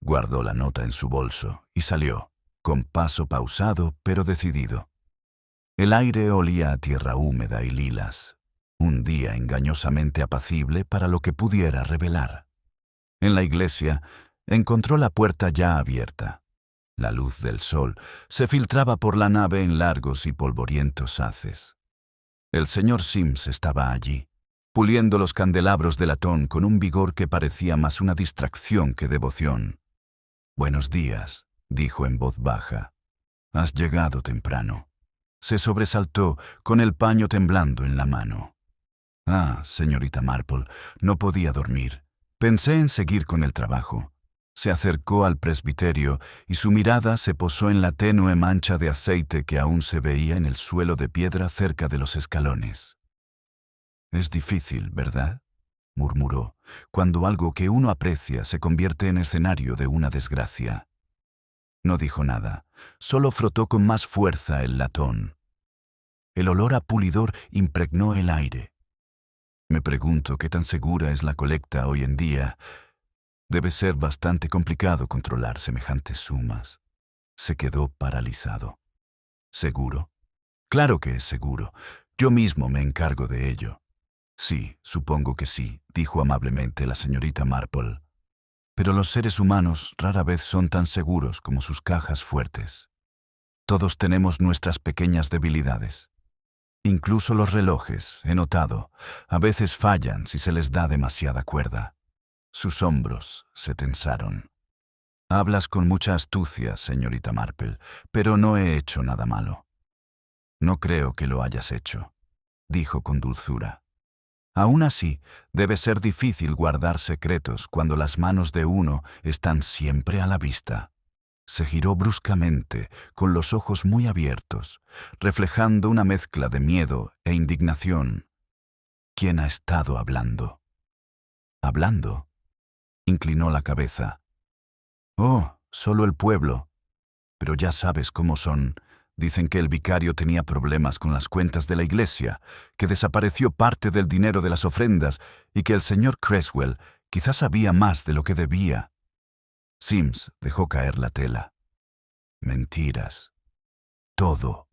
Guardó la nota en su bolso y salió, con paso pausado pero decidido. El aire olía a tierra húmeda y lilas, un día engañosamente apacible para lo que pudiera revelar. En la iglesia encontró la puerta ya abierta. La luz del sol se filtraba por la nave en largos y polvorientos haces. El señor Sims estaba allí, puliendo los candelabros de latón con un vigor que parecía más una distracción que devoción. «Buenos días», dijo en voz baja. «Has llegado temprano». Se sobresaltó con el paño temblando en la mano. «Ah, señorita Marple, no podía dormir. Pensé en seguir con el trabajo». Se acercó al presbiterio y su mirada se posó en la tenue mancha de aceite que aún se veía en el suelo de piedra cerca de los escalones. «Es difícil, ¿verdad?», murmuró, «cuando algo que uno aprecia se convierte en escenario de una desgracia». No dijo nada, solo frotó con más fuerza el latón. El olor a pulidor impregnó el aire. «Me pregunto qué tan segura es la colecta hoy en día. Debe ser bastante complicado controlar semejantes sumas». Se quedó paralizado. «¿Seguro? Claro que es seguro. Yo mismo me encargo de ello». «Sí, supongo que sí», dijo amablemente la señorita Marple. «Pero los seres humanos rara vez son tan seguros como sus cajas fuertes. Todos tenemos nuestras pequeñas debilidades. Incluso los relojes, he notado, a veces fallan si se les da demasiada cuerda». Sus hombros se tensaron. «Hablas con mucha astucia, señorita Marple, pero no he hecho nada malo». «No creo que lo hayas hecho», dijo con dulzura. «Aún así, debe ser difícil guardar secretos cuando las manos de uno están siempre a la vista». Se giró bruscamente, con los ojos muy abiertos, reflejando una mezcla de miedo e indignación. ¿Quién ha estado hablando? ¿Hablando? Inclinó la cabeza. Oh, solo el pueblo. Pero ya sabes cómo son. Dicen que el vicario tenía problemas con las cuentas de la iglesia, que desapareció parte del dinero de las ofrendas y que el señor Creswell quizás sabía más de lo que debía. Sims dejó caer la tela. Mentiras. Todo.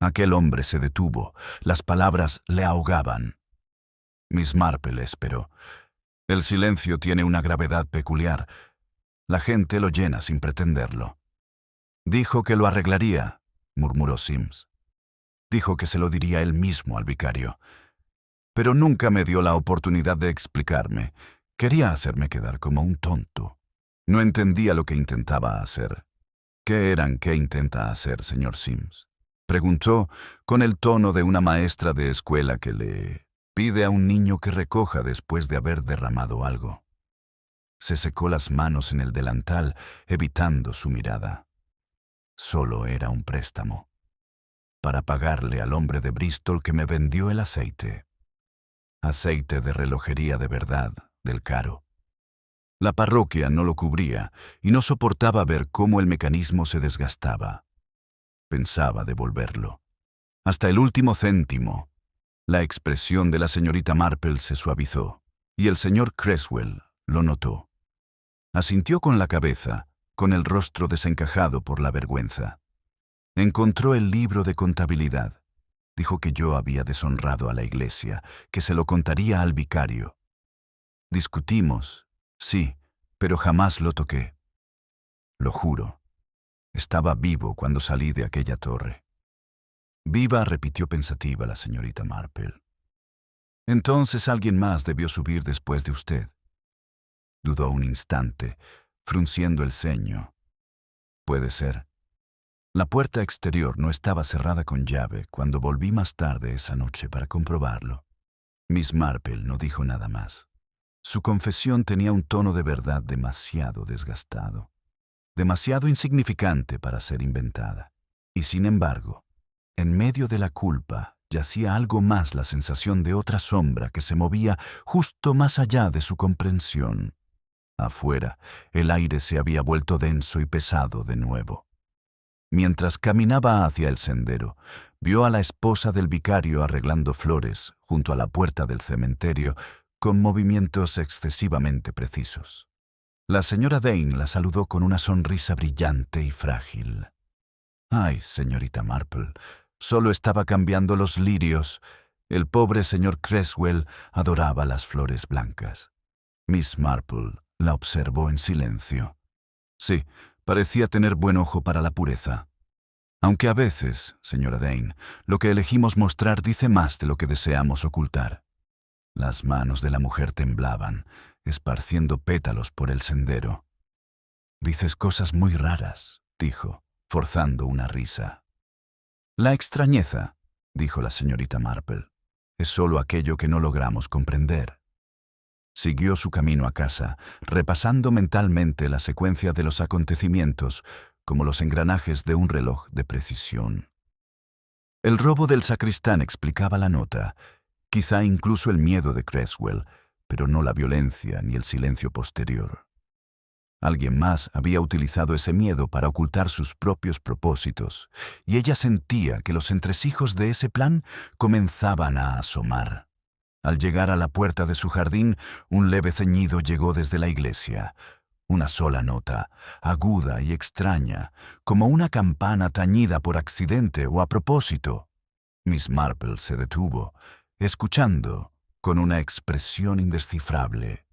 Aquel hombre se detuvo. Las palabras le ahogaban. Miss Marple esperó. El silencio tiene una gravedad peculiar. La gente lo llena sin pretenderlo. Dijo que lo arreglaría, murmuró Sims. Dijo que se lo diría él mismo al vicario. Pero nunca me dio la oportunidad de explicarme. Quería hacerme quedar como un tonto. No entendía lo que intentaba hacer. ¿Qué intenta hacer, señor Sims? Preguntó con el tono de una maestra de escuela que le pide a un niño que recoja después de haber derramado algo. Se secó las manos en el delantal, evitando su mirada. Solo era un préstamo, para pagarle al hombre de Bristol que me vendió el aceite. Aceite de relojería de verdad, del caro. La parroquia no lo cubría y no soportaba ver cómo el mecanismo se desgastaba. Pensaba devolverlo. Hasta el último céntimo. La expresión de la señorita Marple se suavizó, y el señor Creswell lo notó. Asintió con la cabeza, con el rostro desencajado por la vergüenza. Encontró el libro de contabilidad. Dijo que yo había deshonrado a la iglesia, que se lo contaría al vicario. Discutimos, sí, pero jamás lo toqué. Lo juro. Estaba vivo cuando salí de aquella torre. Viva, repitió pensativa la señorita Marple. Entonces alguien más debió subir después de usted. Dudó un instante, frunciendo el ceño. Puede ser. La puerta exterior no estaba cerrada con llave cuando volví más tarde esa noche para comprobarlo. Miss Marple no dijo nada más. Su confesión tenía un tono de verdad demasiado desgastado, demasiado insignificante para ser inventada. Y sin embargo, en medio de la culpa yacía algo más la sensación de otra sombra que se movía justo más allá de su comprensión. Afuera, el aire se había vuelto denso y pesado de nuevo. Mientras caminaba hacia el sendero, vio a la esposa del vicario arreglando flores junto a la puerta del cementerio con movimientos excesivamente precisos. La señora Dane la saludó con una sonrisa brillante y frágil. «Ay, señorita Marple, solo estaba cambiando los lirios. El pobre señor Creswell adoraba las flores blancas». Miss Marple la observó en silencio. Sí, parecía tener buen ojo para la pureza. Aunque a veces, señora Dane, lo que elegimos mostrar dice más de lo que deseamos ocultar. Las manos de la mujer temblaban, esparciendo pétalos por el sendero. «Dices cosas muy raras», dijo, forzando una risa. «La extrañeza», dijo la señorita Marple, «es solo aquello que no logramos comprender». Siguió su camino a casa, repasando mentalmente la secuencia de los acontecimientos, como los engranajes de un reloj de precisión. El robo del sacristán explicaba la nota, quizá incluso el miedo de Creswell, pero no la violencia ni el silencio posterior. Alguien más había utilizado ese miedo para ocultar sus propios propósitos, y ella sentía que los entresijos de ese plan comenzaban a asomar. Al llegar a la puerta de su jardín, un leve ceñido llegó desde la iglesia. Una sola nota, aguda y extraña, como una campana tañida por accidente o a propósito. Miss Marple se detuvo, escuchando, con una expresión indescifrable.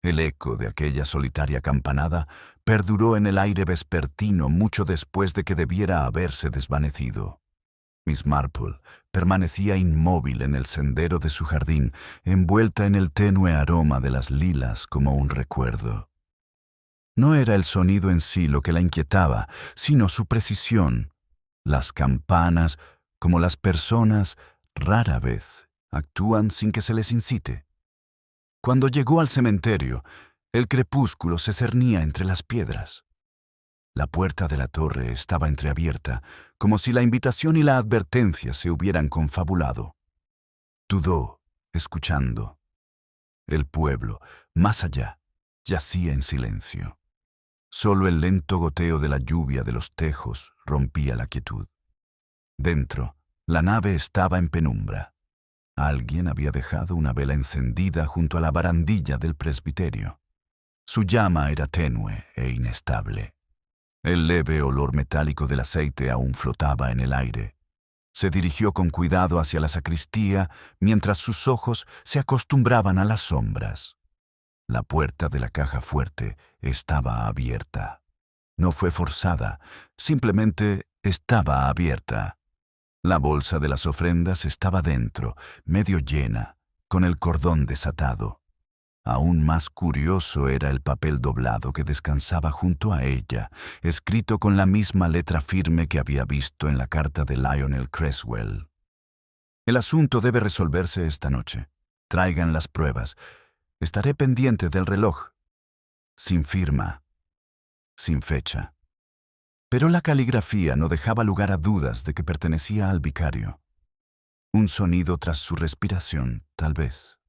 El eco de aquella solitaria campanada perduró en el aire vespertino mucho después de que debiera haberse desvanecido. Miss Marple permanecía inmóvil en el sendero de su jardín, envuelta en el tenue aroma de las lilas como un recuerdo. No era el sonido en sí lo que la inquietaba, sino su precisión. Las campanas, como las personas, rara vez actúan sin que se les incite. Cuando llegó al cementerio, el crepúsculo se cernía entre las piedras. La puerta de la torre estaba entreabierta, como si la invitación y la advertencia se hubieran confabulado. Dudó, escuchando. El pueblo, más allá, yacía en silencio. Solo el lento goteo de la lluvia de los tejos rompía la quietud. Dentro, la nave estaba en penumbra. Alguien había dejado una vela encendida junto a la barandilla del presbiterio. Su llama era tenue e inestable. El leve olor metálico del aceite aún flotaba en el aire. Se dirigió con cuidado hacia la sacristía mientras sus ojos se acostumbraban a las sombras. La puerta de la caja fuerte estaba abierta. No fue forzada, simplemente estaba abierta. La bolsa de las ofrendas estaba dentro, medio llena, con el cordón desatado. Aún más curioso era el papel doblado que descansaba junto a ella, escrito con la misma letra firme que había visto en la carta de Lionel Creswell. El asunto debe resolverse esta noche. Traigan las pruebas. Estaré pendiente del reloj. Sin firma. Sin fecha. Pero la caligrafía no dejaba lugar a dudas de que pertenecía al vicario. Un sonido tras su respiración, tal vez.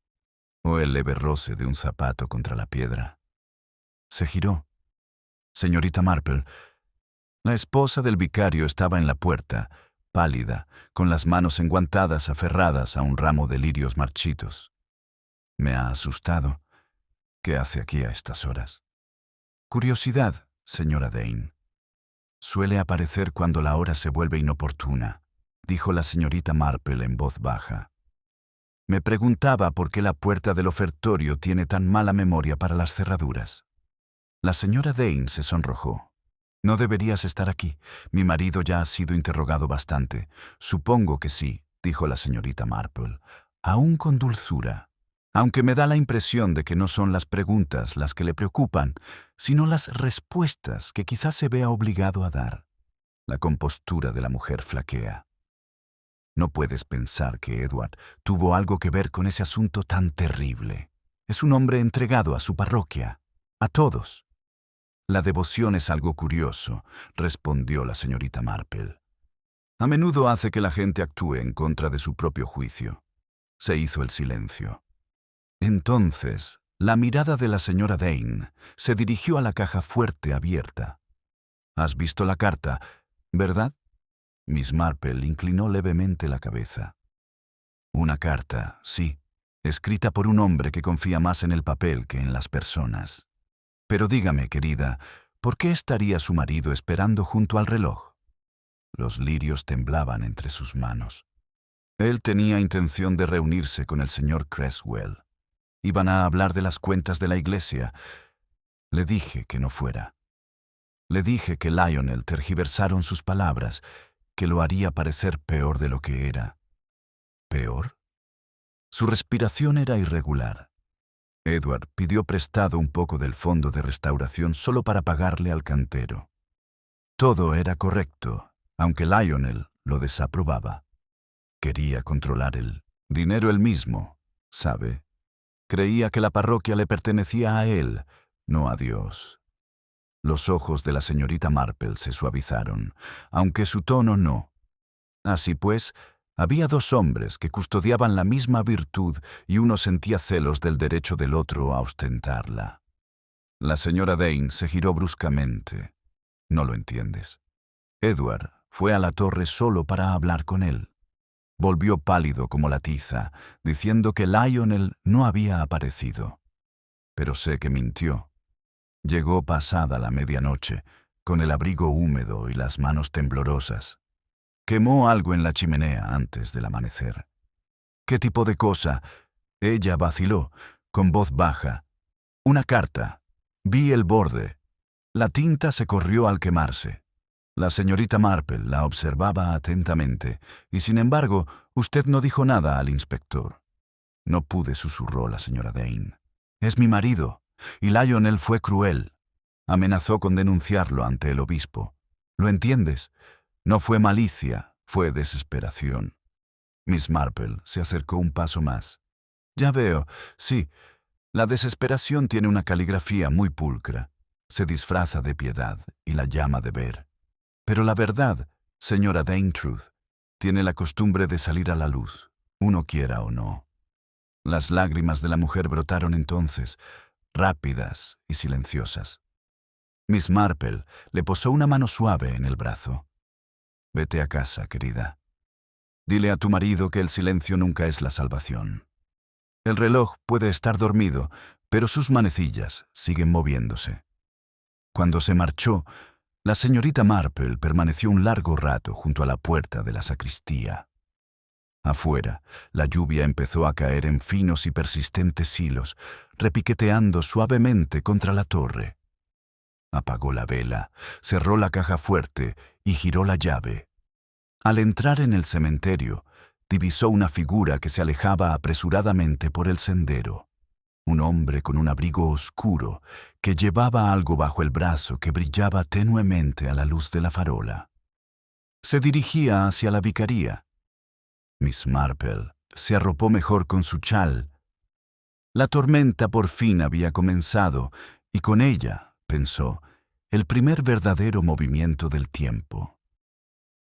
O el leve roce de un zapato contra la piedra. Se giró. Señorita Marple. La esposa del vicario estaba en la puerta, pálida, con las manos enguantadas aferradas a un ramo de lirios marchitos. Me ha asustado. ¿Qué hace aquí a estas horas? Curiosidad, señora Dane. Suele aparecer cuando la hora se vuelve inoportuna, dijo la señorita Marple en voz baja. Me preguntaba por qué la puerta del ofertorio tiene tan mala memoria para las cerraduras. La señora Dane se sonrojó. No deberías estar aquí. Mi marido ya ha sido interrogado bastante. Supongo que sí, dijo la señorita Marple, aún con dulzura. Aunque me da la impresión de que no son las preguntas las que le preocupan, sino las respuestas que quizás se vea obligado a dar. La compostura de la mujer flaquea. No puedes pensar que Edward tuvo algo que ver con ese asunto tan terrible. Es un hombre entregado a su parroquia, a todos. La devoción es algo curioso, respondió la señorita Marple. A menudo hace que la gente actúe en contra de su propio juicio. Se hizo el silencio. Entonces, la mirada de la señora Dane se dirigió a la caja fuerte abierta. ¿Has visto la carta, verdad? Miss Marple inclinó levemente la cabeza. Una carta, sí, escrita por un hombre que confía más en el papel que en las personas. Pero dígame, querida, ¿por qué estaría su marido esperando junto al reloj? Los lirios temblaban entre sus manos. Él tenía intención de reunirse con el señor Creswell. Iban a hablar de las cuentas de la iglesia. Le dije que no fuera. Le dije que Lionel tergiversaron sus palabras, que lo haría parecer peor de lo que era. ¿Peor? Su respiración era irregular. Edward pidió prestado un poco del fondo de restauración solo para pagarle al cantero. Todo era correcto, aunque Lionel lo desaprobaba. Quería controlar el dinero él mismo, ¿sabe? Creía que la parroquia le pertenecía a él, no a Dios. Los ojos de la señorita Marple se suavizaron, aunque su tono no. Así pues, había dos hombres que custodiaban la misma virtud y uno sentía celos del derecho del otro a ostentarla. La señora Dane se giró bruscamente. No lo entiendes. Edward fue a la torre solo para hablar con él. Volvió pálido como la tiza, diciendo que Lionel no había aparecido. Pero sé que mintió. Llegó pasada la medianoche, con el abrigo húmedo y las manos temblorosas. Quemó algo en la chimenea antes del amanecer. ¿Qué tipo de cosa? Ella vaciló, con voz baja. Una carta. Vi el borde. La tinta se corrió al quemarse. La señorita Marple la observaba atentamente, y sin embargo, usted no dijo nada al inspector. No pude, susurró la señora Dane. Es mi marido. Y Lionel fue cruel. Amenazó con denunciarlo ante el obispo. ¿Lo entiendes? No fue malicia, fue desesperación. Miss Marple se acercó un paso más. Ya veo, sí, la desesperación tiene una caligrafía muy pulcra. Se disfraza de piedad y la llama de ver. Pero la verdad, señora Daintruth, tiene la costumbre de salir a la luz, uno quiera o no. Las lágrimas de la mujer brotaron entonces, rápidas y silenciosas. Miss Marple le posó una mano suave en el brazo. Vete a casa, querida. Dile a tu marido que el silencio nunca es la salvación. El reloj puede estar dormido, pero sus manecillas siguen moviéndose. Cuando se marchó, la señorita Marple permaneció un largo rato junto a la puerta de la sacristía. Afuera, la lluvia empezó a caer en finos y persistentes hilos, repiqueteando suavemente contra la torre. Apagó la vela, cerró la caja fuerte y giró la llave. Al entrar en el cementerio, divisó una figura que se alejaba apresuradamente por el sendero. Un hombre con un abrigo oscuro que llevaba algo bajo el brazo que brillaba tenuemente a la luz de la farola. Se dirigía hacia la vicaría. Miss Marple se arropó mejor con su chal. La tormenta por fin había comenzado y con ella, pensó, el primer verdadero movimiento del tiempo.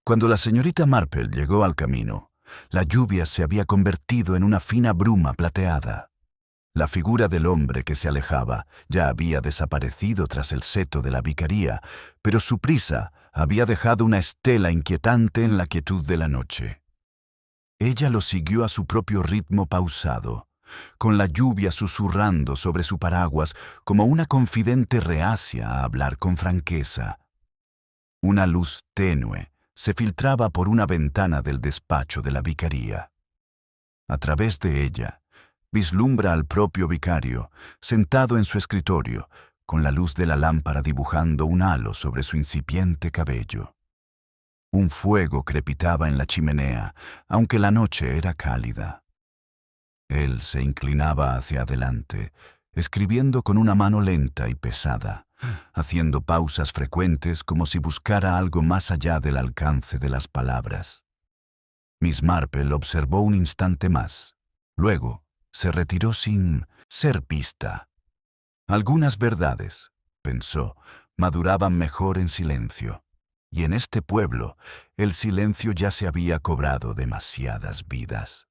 Cuando la señorita Marple llegó al camino, la lluvia se había convertido en una fina bruma plateada. La figura del hombre que se alejaba ya había desaparecido tras el seto de la vicaría, pero su prisa había dejado una estela inquietante en la quietud de la noche. Ella lo siguió a su propio ritmo pausado, con la lluvia susurrando sobre su paraguas como una confidente reacia a hablar con franqueza. Una luz tenue se filtraba por una ventana del despacho de la vicaría. A través de ella, vislumbra al propio vicario, sentado en su escritorio, con la luz de la lámpara dibujando un halo sobre su incipiente cabello. Un fuego crepitaba en la chimenea, aunque la noche era cálida. Él se inclinaba hacia adelante, escribiendo con una mano lenta y pesada, haciendo pausas frecuentes como si buscara algo más allá del alcance de las palabras. Miss Marple observó un instante más. Luego, se retiró sin ser vista. Algunas verdades, pensó, maduraban mejor en silencio. Y en este pueblo, el silencio ya se había cobrado demasiadas vidas.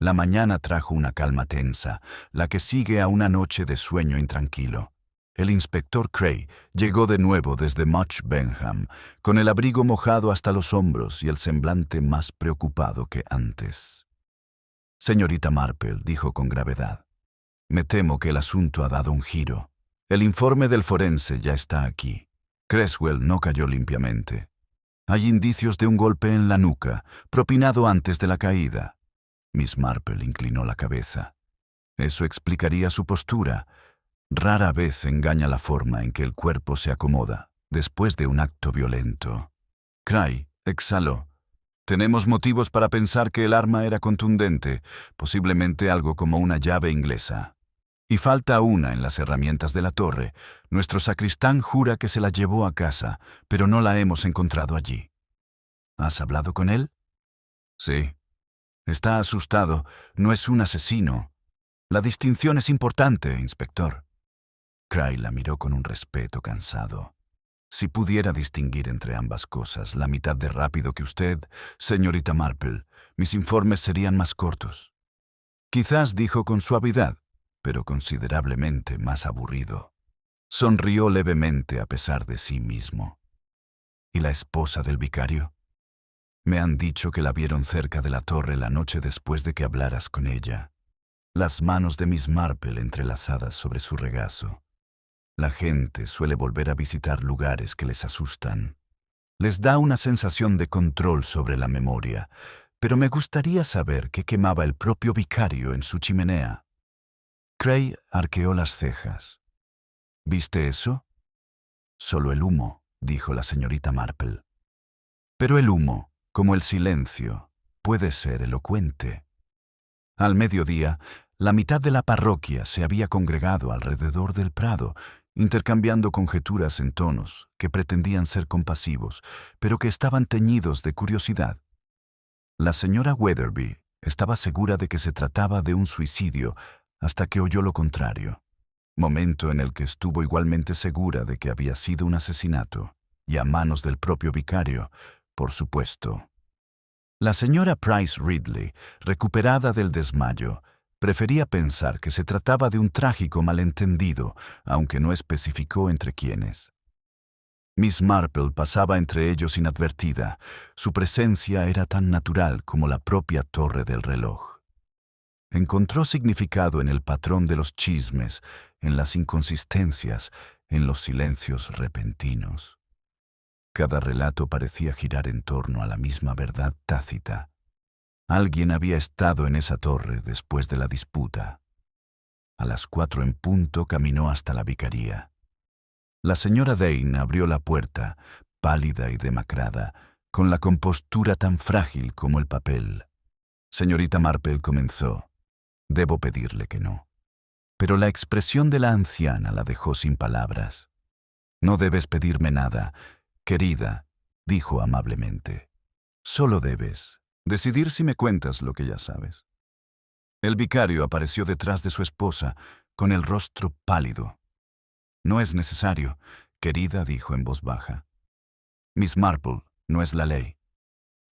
La mañana trajo una calma tensa, la que sigue a una noche de sueño intranquilo. El inspector Cray llegó de nuevo desde Much Benham, con el abrigo mojado hasta los hombros y el semblante más preocupado que antes. Señorita Marple, dijo con gravedad, me temo que el asunto ha dado un giro. El informe del forense ya está aquí. Creswell no cayó limpiamente. Hay indicios de un golpe en la nuca, propinado antes de la caída. Miss Marple inclinó la cabeza. Eso explicaría su postura. Rara vez engaña la forma en que el cuerpo se acomoda después de un acto violento. Cray exhaló. Tenemos motivos para pensar que el arma era contundente, posiblemente algo como una llave inglesa. Y falta una en las herramientas de la torre. Nuestro sacristán jura que se la llevó a casa, pero no la hemos encontrado allí. ¿Has hablado con él? Sí. Está asustado. No es un asesino. La distinción es importante, inspector. Cray la miró con un respeto cansado. Si pudiera distinguir entre ambas cosas la mitad de rápido que usted, señorita Marple, mis informes serían más cortos. Quizás dijo con suavidad, pero considerablemente más aburrido. Sonrió levemente a pesar de sí mismo. ¿Y la esposa del vicario? Me han dicho que la vieron cerca de la torre la noche después de que hablaras con ella. Las manos de Miss Marple entrelazadas sobre su regazo. La gente suele volver a visitar lugares que les asustan. Les da una sensación de control sobre la memoria, pero me gustaría saber qué quemaba el propio vicario en su chimenea. Cray arqueó las cejas. ¿Viste eso? Solo el humo, dijo la señorita Marple. Pero el humo, como el silencio, puede ser elocuente. Al mediodía, la mitad de la parroquia se había congregado alrededor del prado, intercambiando conjeturas en tonos que pretendían ser compasivos, pero que estaban teñidos de curiosidad. La señora Weatherby estaba segura de que se trataba de un suicidio hasta que oyó lo contrario. momento en el que estuvo igualmente segura de que había sido un asesinato, y a manos del propio vicario, por supuesto. La señora Price Ridley, recuperada del desmayo, prefería pensar que se trataba de un trágico malentendido, aunque no especificó entre quiénes. Miss Marple pasaba entre ellos inadvertida. Su presencia era tan natural como la propia torre del reloj. Encontró significado en el patrón de los chismes, en las inconsistencias, en los silencios repentinos. Cada relato parecía girar en torno a la misma verdad tácita. Alguien había estado en esa torre después de la disputa. A las 4 en punto caminó hasta la vicaría. La señora Dane abrió la puerta, pálida y demacrada, con la compostura tan frágil como el papel. Señorita Marple comenzó. Debo pedirle que no. Pero la expresión de la anciana la dejó sin palabras. No debes pedirme nada, querida, dijo amablemente. Solo debes decidir si me cuentas lo que ya sabes. El vicario apareció detrás de su esposa, con el rostro pálido. No es necesario, querida, dijo en voz baja. Miss Marple, no es la ley.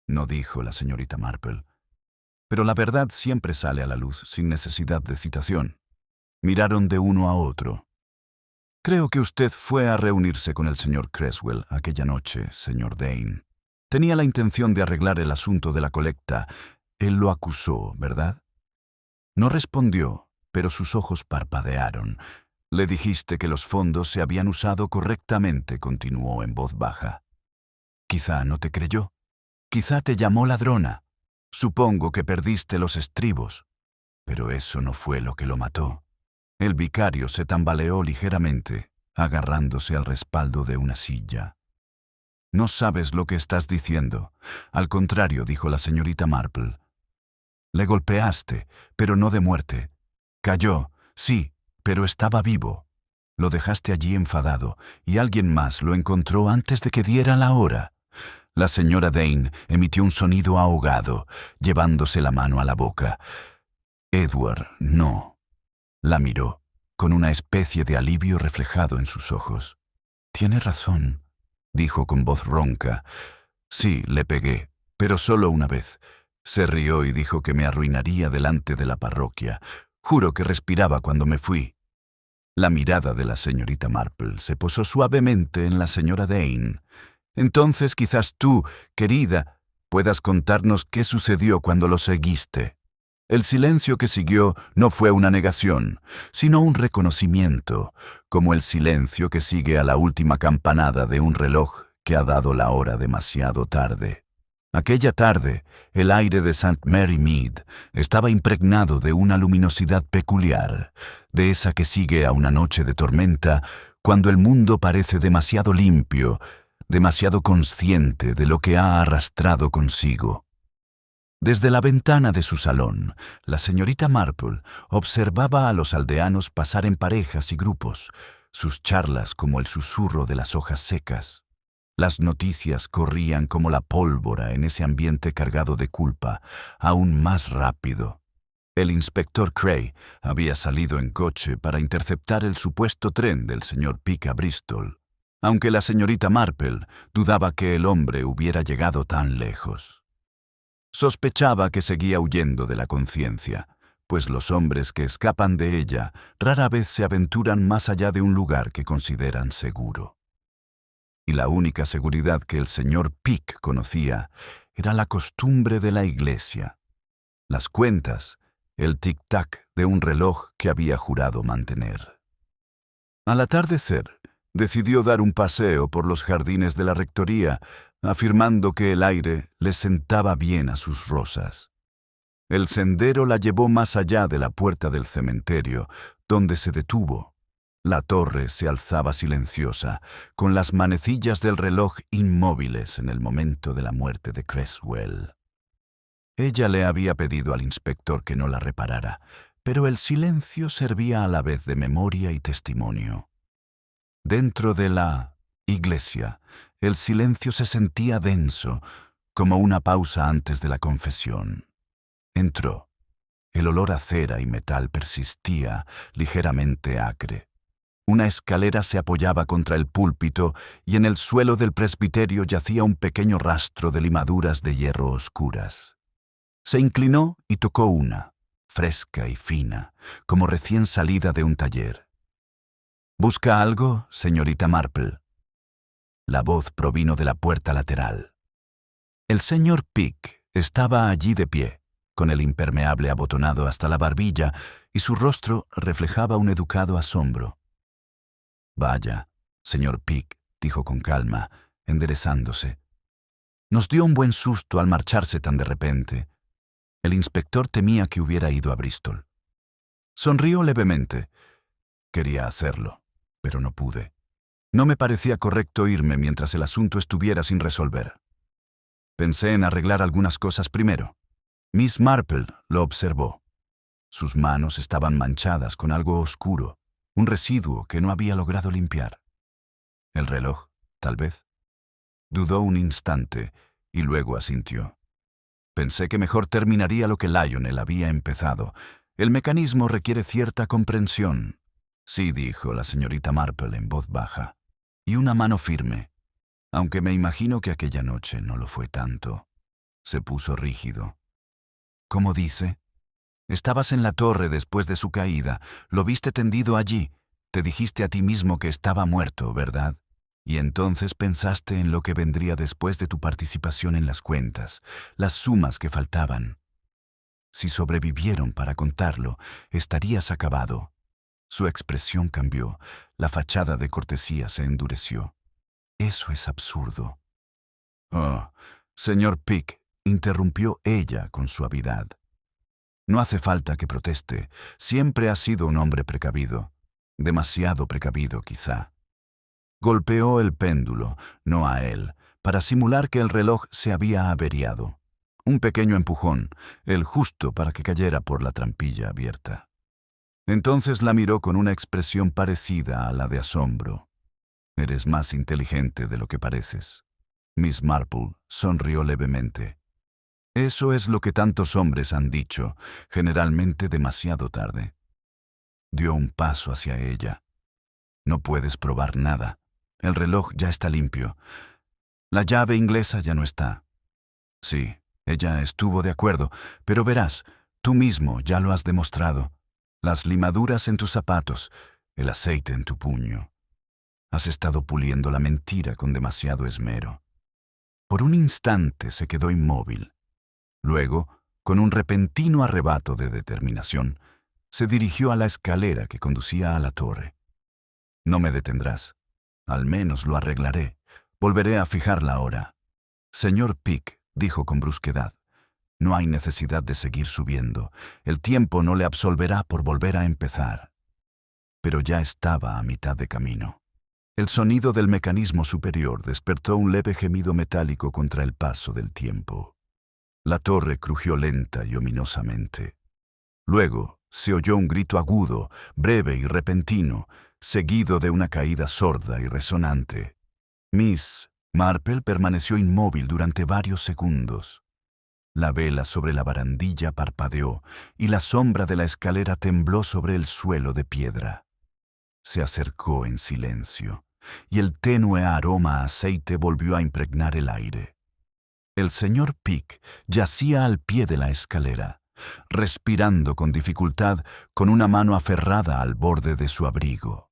No, dijo la señorita Marple. Pero la verdad siempre sale a la luz sin necesidad de citación. Miraron de uno a otro. Creo que usted fue a reunirse con el señor Creswell aquella noche, señor Dane. Tenía la intención de arreglar el asunto de la colecta. Él lo acusó, ¿verdad? No respondió, pero sus ojos parpadearon. Le dijiste que los fondos se habían usado correctamente, continuó en voz baja. Quizá no te creyó. Quizá te llamó ladrona. Supongo que perdiste los estribos. Pero eso no fue lo que lo mató. El vicario se tambaleó ligeramente, agarrándose al respaldo de una silla. No sabes lo que estás diciendo. Al contrario, dijo la señorita Marple. Le golpeaste, pero no de muerte. Cayó, sí, pero estaba vivo. Lo dejaste allí enfadado, y alguien más lo encontró antes de que diera la hora. La señora Dane emitió un sonido ahogado, llevándose la mano a la boca. Edward, no. La miró, con una especie de alivio reflejado en sus ojos. Tiene razón, dijo con voz ronca. Sí, le pegué, pero solo una vez. Se rió y dijo que me arruinaría delante de la parroquia. Juro que respiraba cuando me fui. La mirada de la señorita Marple se posó suavemente en la señora Dane. Entonces quizás tú, querida, puedas contarnos qué sucedió cuando lo seguiste. El silencio que siguió no fue una negación, sino un reconocimiento, como el silencio que sigue a la última campanada de un reloj que ha dado la hora demasiado tarde. Aquella tarde, el aire de St. Mary Mead estaba impregnado de una luminosidad peculiar, de esa que sigue a una noche de tormenta cuando el mundo parece demasiado limpio, demasiado consciente de lo que ha arrastrado consigo. Desde la ventana de su salón, la señorita Marple observaba a los aldeanos pasar en parejas y grupos, sus charlas como el susurro de las hojas secas. Las noticias corrían como la pólvora en ese ambiente cargado de culpa, aún más rápido. El inspector Cray había salido en coche para interceptar el supuesto tren del señor Peake a Bristol, aunque la señorita Marple dudaba que el hombre hubiera llegado tan lejos. Sospechaba que seguía huyendo de la conciencia, pues los hombres que escapan de ella rara vez se aventuran más allá de un lugar que consideran seguro. Y la única seguridad que el señor Peake conocía era la costumbre de la iglesia, las cuentas, el tic-tac de un reloj que había jurado mantener. Al atardecer, decidió dar un paseo por los jardines de la rectoría, afirmando que el aire le sentaba bien a sus rosas. El sendero la llevó más allá de la puerta del cementerio, donde se detuvo. La torre se alzaba silenciosa, con las manecillas del reloj inmóviles en el momento de la muerte de Creswell. Ella le había pedido al inspector que no la reparara, pero el silencio servía a la vez de memoria y testimonio. Dentro de la iglesia, el silencio se sentía denso, como una pausa antes de la confesión. Entró. El olor a cera y metal persistía, ligeramente acre. Una escalera se apoyaba contra el púlpito y en el suelo del presbiterio yacía un pequeño rastro de limaduras de hierro oscuras. Se inclinó y tocó una, fresca y fina, como recién salida de un taller. «¿Busca algo, señorita Marple?» La voz provino de la puerta lateral. El señor Pick estaba allí de pie, con el impermeable abotonado hasta la barbilla, y su rostro reflejaba un educado asombro. «Vaya, señor Pick», dijo con calma, enderezándose. «Nos dio un buen susto al marcharse tan de repente. El inspector temía que hubiera ido a Bristol». Sonrió levemente. Quería hacerlo, pero no pude. No me parecía correcto irme mientras el asunto estuviera sin resolver. Pensé en arreglar algunas cosas primero. Miss Marple lo observó. Sus manos estaban manchadas con algo oscuro, un residuo que no había logrado limpiar. El reloj, tal vez. Dudó un instante y luego asintió. Pensé que mejor terminaría lo que Lionel había empezado. El mecanismo requiere cierta comprensión. Sí, dijo la señorita Marple en voz baja, y una mano firme, aunque me imagino que aquella noche no lo fue tanto. Se puso rígido. ¿Cómo dice? Estabas en la torre después de su caída, lo viste tendido allí, te dijiste a ti mismo que estaba muerto, ¿verdad? Y entonces pensaste en lo que vendría después de tu participación en las cuentas, las sumas que faltaban. Si sobrevivieron para contarlo, estarías acabado. Su expresión cambió, la fachada de cortesía se endureció. Eso es absurdo. Oh, señor Pick, interrumpió ella con suavidad. No hace falta que proteste, siempre ha sido un hombre precavido. Demasiado precavido, quizá. Golpeó el péndulo, no a él, para simular que el reloj se había averiado. Un pequeño empujón, el justo para que cayera por la trampilla abierta. Entonces la miró con una expresión parecida a la de asombro. «Eres más inteligente de lo que pareces». Miss Marple sonrió levemente. «Eso es lo que tantos hombres han dicho, generalmente demasiado tarde». Dio un paso hacia ella. «No puedes probar nada. El reloj ya está limpio. La llave inglesa ya no está». «Sí, ella estuvo de acuerdo, pero verás, tú mismo ya lo has demostrado. Las limaduras en tus zapatos, el aceite en tu puño. Has estado puliendo la mentira con demasiado esmero». Por un instante se quedó inmóvil. Luego, con un repentino arrebato de determinación, se dirigió a la escalera que conducía a la torre. «No me detendrás. Al menos lo arreglaré. Volveré a fijar la hora». «Señor Pick», dijo con brusquedad, «no hay necesidad de seguir subiendo. El tiempo no le absolverá por volver a empezar». Pero ya estaba a mitad de camino. El sonido del mecanismo superior despertó un leve gemido metálico contra el paso del tiempo. La torre crujió lenta y ominosamente. Luego se oyó un grito agudo, breve y repentino, seguido de una caída sorda y resonante. Miss Marple permaneció inmóvil durante varios segundos. La vela sobre la barandilla parpadeó y la sombra de la escalera tembló sobre el suelo de piedra. Se acercó en silencio, y el tenue aroma a aceite volvió a impregnar el aire. El señor Pick yacía al pie de la escalera, respirando con dificultad con una mano aferrada al borde de su abrigo.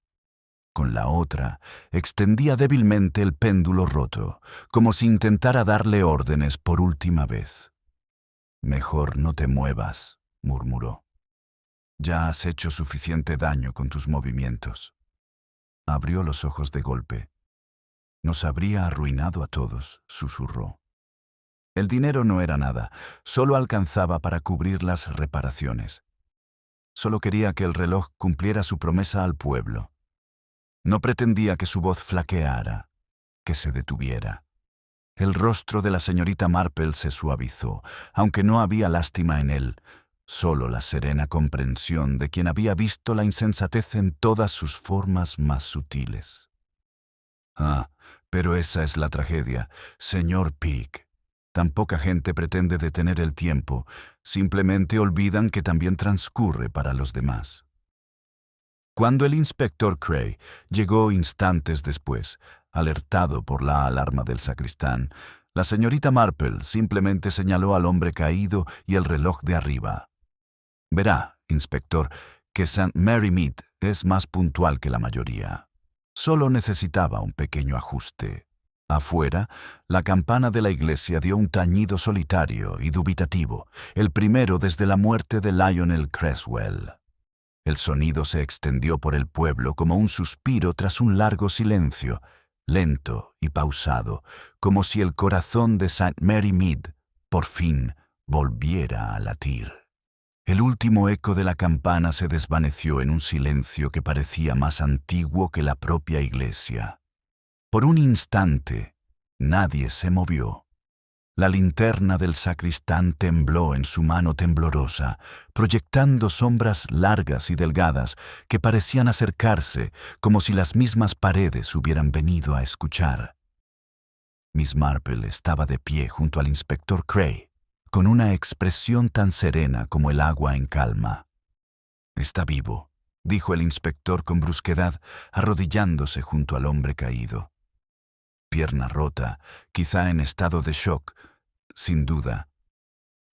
Con la otra extendía débilmente el péndulo roto, como si intentara darle órdenes por última vez. «Mejor no te muevas», murmuró. «Ya has hecho suficiente daño con tus movimientos». Abrió los ojos de golpe. «Nos habría arruinado a todos», susurró. El dinero no era nada, solo alcanzaba para cubrir las reparaciones. Solo quería que el reloj cumpliera su promesa al pueblo. No pretendía que su voz flaqueara, que se detuviera. El rostro de la señorita Marple se suavizó, aunque no había lástima en él, solo la serena comprensión de quien había visto la insensatez en todas sus formas más sutiles. «Ah, pero esa es la tragedia, señor Pick. Tan poca gente pretende detener el tiempo, simplemente olvidan que también transcurre para los demás». Cuando el inspector Cray llegó instantes después, alertado por la alarma del sacristán, la señorita Marple simplemente señaló al hombre caído y el reloj de arriba. Verá, inspector, que St. Mary Mead es más puntual que la mayoría. Solo necesitaba un pequeño ajuste. Afuera, la campana de la iglesia dio un tañido solitario y dubitativo, el primero desde la muerte de Lionel Creswell. El sonido se extendió por el pueblo como un suspiro tras un largo silencio, lento y pausado, como si el corazón de St. Mary Mead, por fin, volviera a latir. El último eco de la campana se desvaneció en un silencio que parecía más antiguo que la propia iglesia. Por un instante, nadie se movió. La linterna del sacristán tembló en su mano temblorosa, proyectando sombras largas y delgadas que parecían acercarse como si las mismas paredes hubieran venido a escuchar. Miss Marple estaba de pie junto al inspector Cray, con una expresión tan serena como el agua en calma. «Está vivo», dijo el inspector con brusquedad, arrodillándose junto al hombre caído. Pierna rota, quizá en estado de shock, sin duda.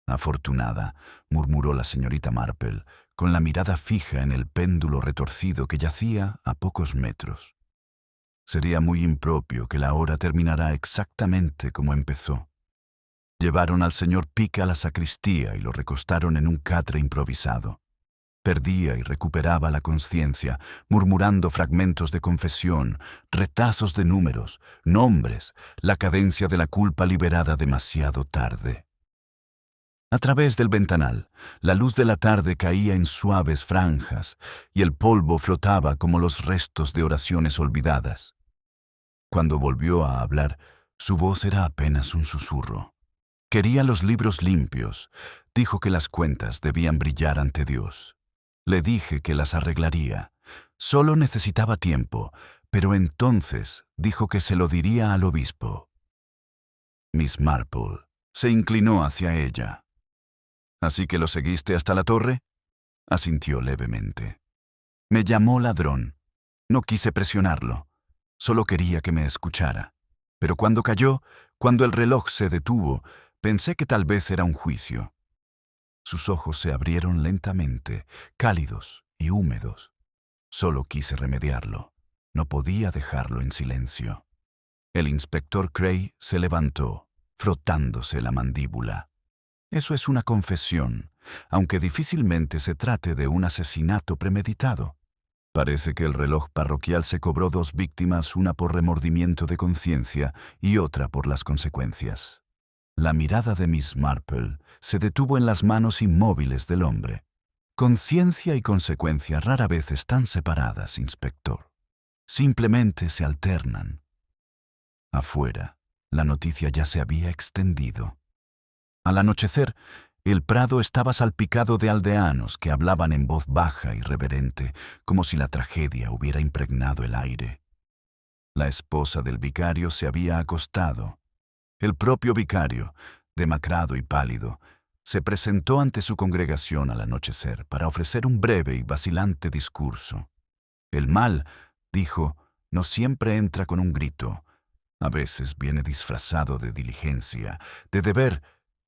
«Afortunada», murmuró la señorita Marple, con la mirada fija en el péndulo retorcido que yacía a pocos metros. «Sería muy impropio que la hora terminara exactamente como empezó». Llevaron al señor Pick a la sacristía y lo recostaron en un catre improvisado. Perdía y recuperaba la conciencia, murmurando fragmentos de confesión, retazos de números, nombres, la cadencia de la culpa liberada demasiado tarde. A través del ventanal, la luz de la tarde caía en suaves franjas y el polvo flotaba como los restos de oraciones olvidadas. Cuando volvió a hablar, su voz era apenas un susurro. Quería los libros limpios, dijo que las cuentas debían brillar ante Dios. Le dije que las arreglaría. Solo necesitaba tiempo, pero entonces dijo que se lo diría al obispo. Miss Marple se inclinó hacia ella. «¿Así que lo seguiste hasta la torre?» Asintió levemente. «Me llamó ladrón. No quise presionarlo. Solo quería que me escuchara. Pero cuando cayó, cuando el reloj se detuvo, pensé que tal vez era un juicio». Sus ojos se abrieron lentamente, cálidos y húmedos. Solo quise remediarlo. No podía dejarlo en silencio. El inspector Cray se levantó, frotándose la mandíbula. «Eso es una confesión, aunque difícilmente se trate de un asesinato premeditado. Parece que el reloj parroquial se cobró 2 víctimas, una por remordimiento de conciencia y otra por las consecuencias». La mirada de Miss Marple se detuvo en las manos inmóviles del hombre. «Conciencia y consecuencia rara vez están separadas, inspector. Simplemente se alternan». Afuera, la noticia ya se había extendido. Al anochecer, el prado estaba salpicado de aldeanos que hablaban en voz baja y reverente, como si la tragedia hubiera impregnado el aire. La esposa del vicario se había acostado. El propio vicario, demacrado y pálido, se presentó ante su congregación al anochecer para ofrecer un breve y vacilante discurso. «El mal», dijo, «no siempre entra con un grito. A veces viene disfrazado de diligencia, de deber,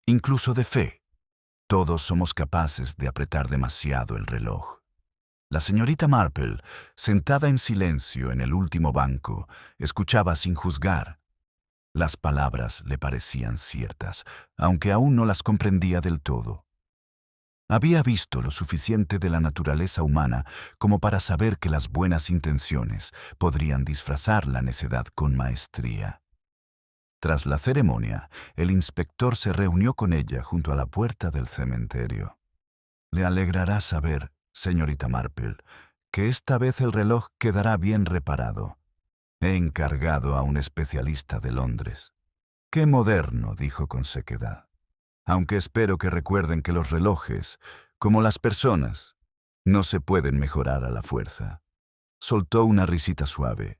incluso de fe. Todos somos capaces de apretar demasiado el reloj». La señorita Marple, sentada en silencio en el último banco, escuchaba sin juzgar. Las palabras le parecían ciertas, aunque aún no las comprendía del todo. Había visto lo suficiente de la naturaleza humana como para saber que las buenas intenciones podrían disfrazar la necedad con maestría. Tras la ceremonia, el inspector se reunió con ella junto a la puerta del cementerio. «Le alegrará saber, señorita Marple, que esta vez el reloj quedará bien reparado. He encargado a un especialista de Londres». «Qué moderno», dijo con sequedad. «Aunque espero que recuerden que los relojes, como las personas, no se pueden mejorar a la fuerza». Soltó una risita suave.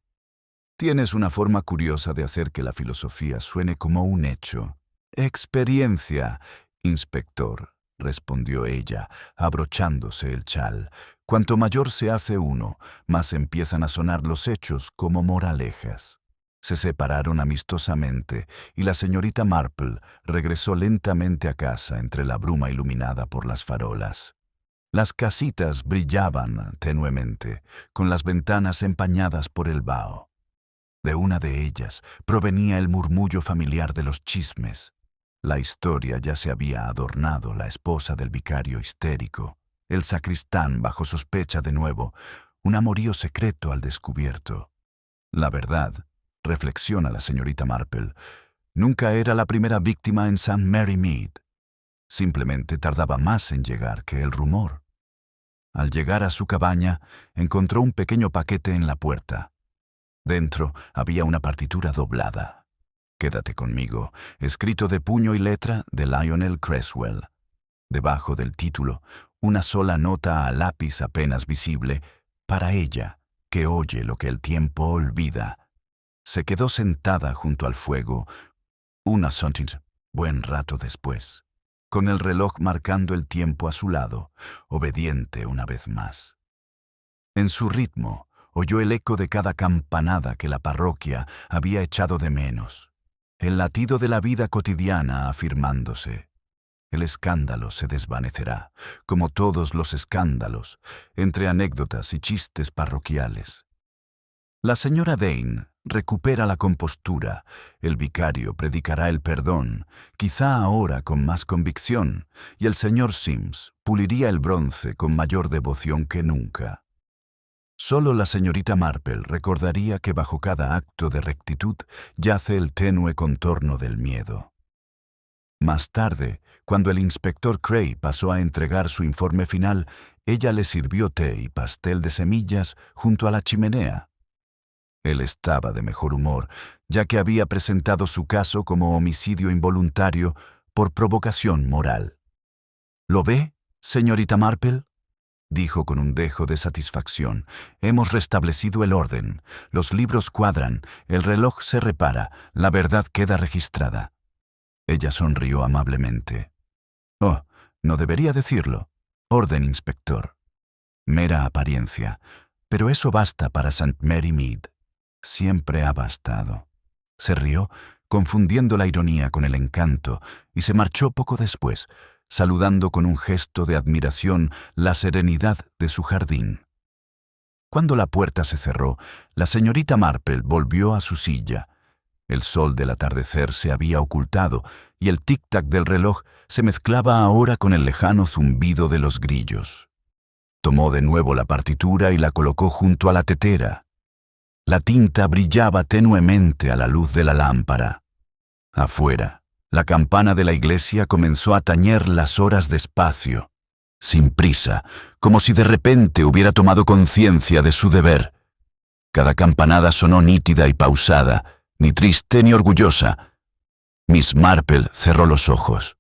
«Tienes una forma curiosa de hacer que la filosofía suene como un hecho». «Experiencia, inspector», respondió ella, abrochándose el chal. Cuanto mayor se hace uno, más empiezan a sonar los hechos como moralejas. Se separaron amistosamente y la señorita Marple regresó lentamente a casa entre la bruma iluminada por las farolas. Las casitas brillaban tenuemente, con las ventanas empañadas por el vaho. De una de ellas provenía el murmullo familiar de los chismes. La historia ya se había adornado, la esposa del vicario histérico, el sacristán bajo sospecha de nuevo, un amorío secreto al descubierto. La verdad, reflexiona la señorita Marple, nunca era la primera víctima en St. Mary Mead. Simplemente tardaba más en llegar que el rumor. Al llegar a su cabaña, encontró un pequeño paquete en la puerta. Dentro había una partitura doblada. «Quédate conmigo», escrito de puño y letra de Lionel Cresswell. Debajo del título, una sola nota a lápiz apenas visible, para ella, que oye lo que el tiempo olvida. Se quedó sentada junto al fuego, buen rato después, con el reloj marcando el tiempo a su lado, obediente una vez más. En su ritmo, oyó el eco de cada campanada que la parroquia había echado de menos, el latido de la vida cotidiana afirmándose. El escándalo se desvanecerá, como todos los escándalos, entre anécdotas y chistes parroquiales. La señora Dane recupera la compostura, el vicario predicará el perdón, quizá ahora con más convicción, y el señor Sims puliría el bronce con mayor devoción que nunca. Solo la señorita Marple recordaría que bajo cada acto de rectitud yace el tenue contorno del miedo. Más tarde, cuando el inspector Cray pasó a entregar su informe final, ella le sirvió té y pastel de semillas junto a la chimenea. Él estaba de mejor humor, ya que había presentado su caso como homicidio involuntario por provocación moral. «¿Lo ve, señorita Marple?», dijo con un dejo de satisfacción. «Hemos restablecido el orden, los libros cuadran, el reloj se repara, la verdad queda registrada». Ella sonrió amablemente. «Oh, no debería decirlo. Orden, inspector. Mera apariencia, pero eso basta para St. Mary Mead. Siempre ha bastado». Se rió, confundiendo la ironía con el encanto, y se marchó poco después, saludando con un gesto de admiración la serenidad de su jardín. Cuando la puerta se cerró, la señorita Marple volvió a su silla. El sol del atardecer se había ocultado y el tic-tac del reloj se mezclaba ahora con el lejano zumbido de los grillos. Tomó de nuevo la partitura y la colocó junto a la tetera. La tinta brillaba tenuemente a la luz de la lámpara. Afuera, la campana de la iglesia comenzó a tañer las horas despacio, sin prisa, como si de repente hubiera tomado conciencia de su deber. Cada campanada sonó nítida y pausada, ni triste ni orgullosa. Miss Marple cerró los ojos.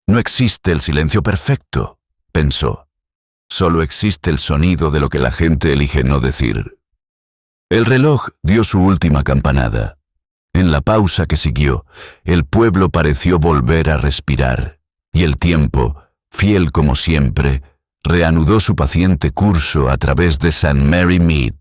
«No existe el silencio perfecto», pensó. «Solo existe el sonido de lo que la gente elige no decir». El reloj dio su última campanada. En la pausa que siguió, el pueblo pareció volver a respirar, y el tiempo, fiel como siempre, reanudó su paciente curso a través de St. Mary Mead.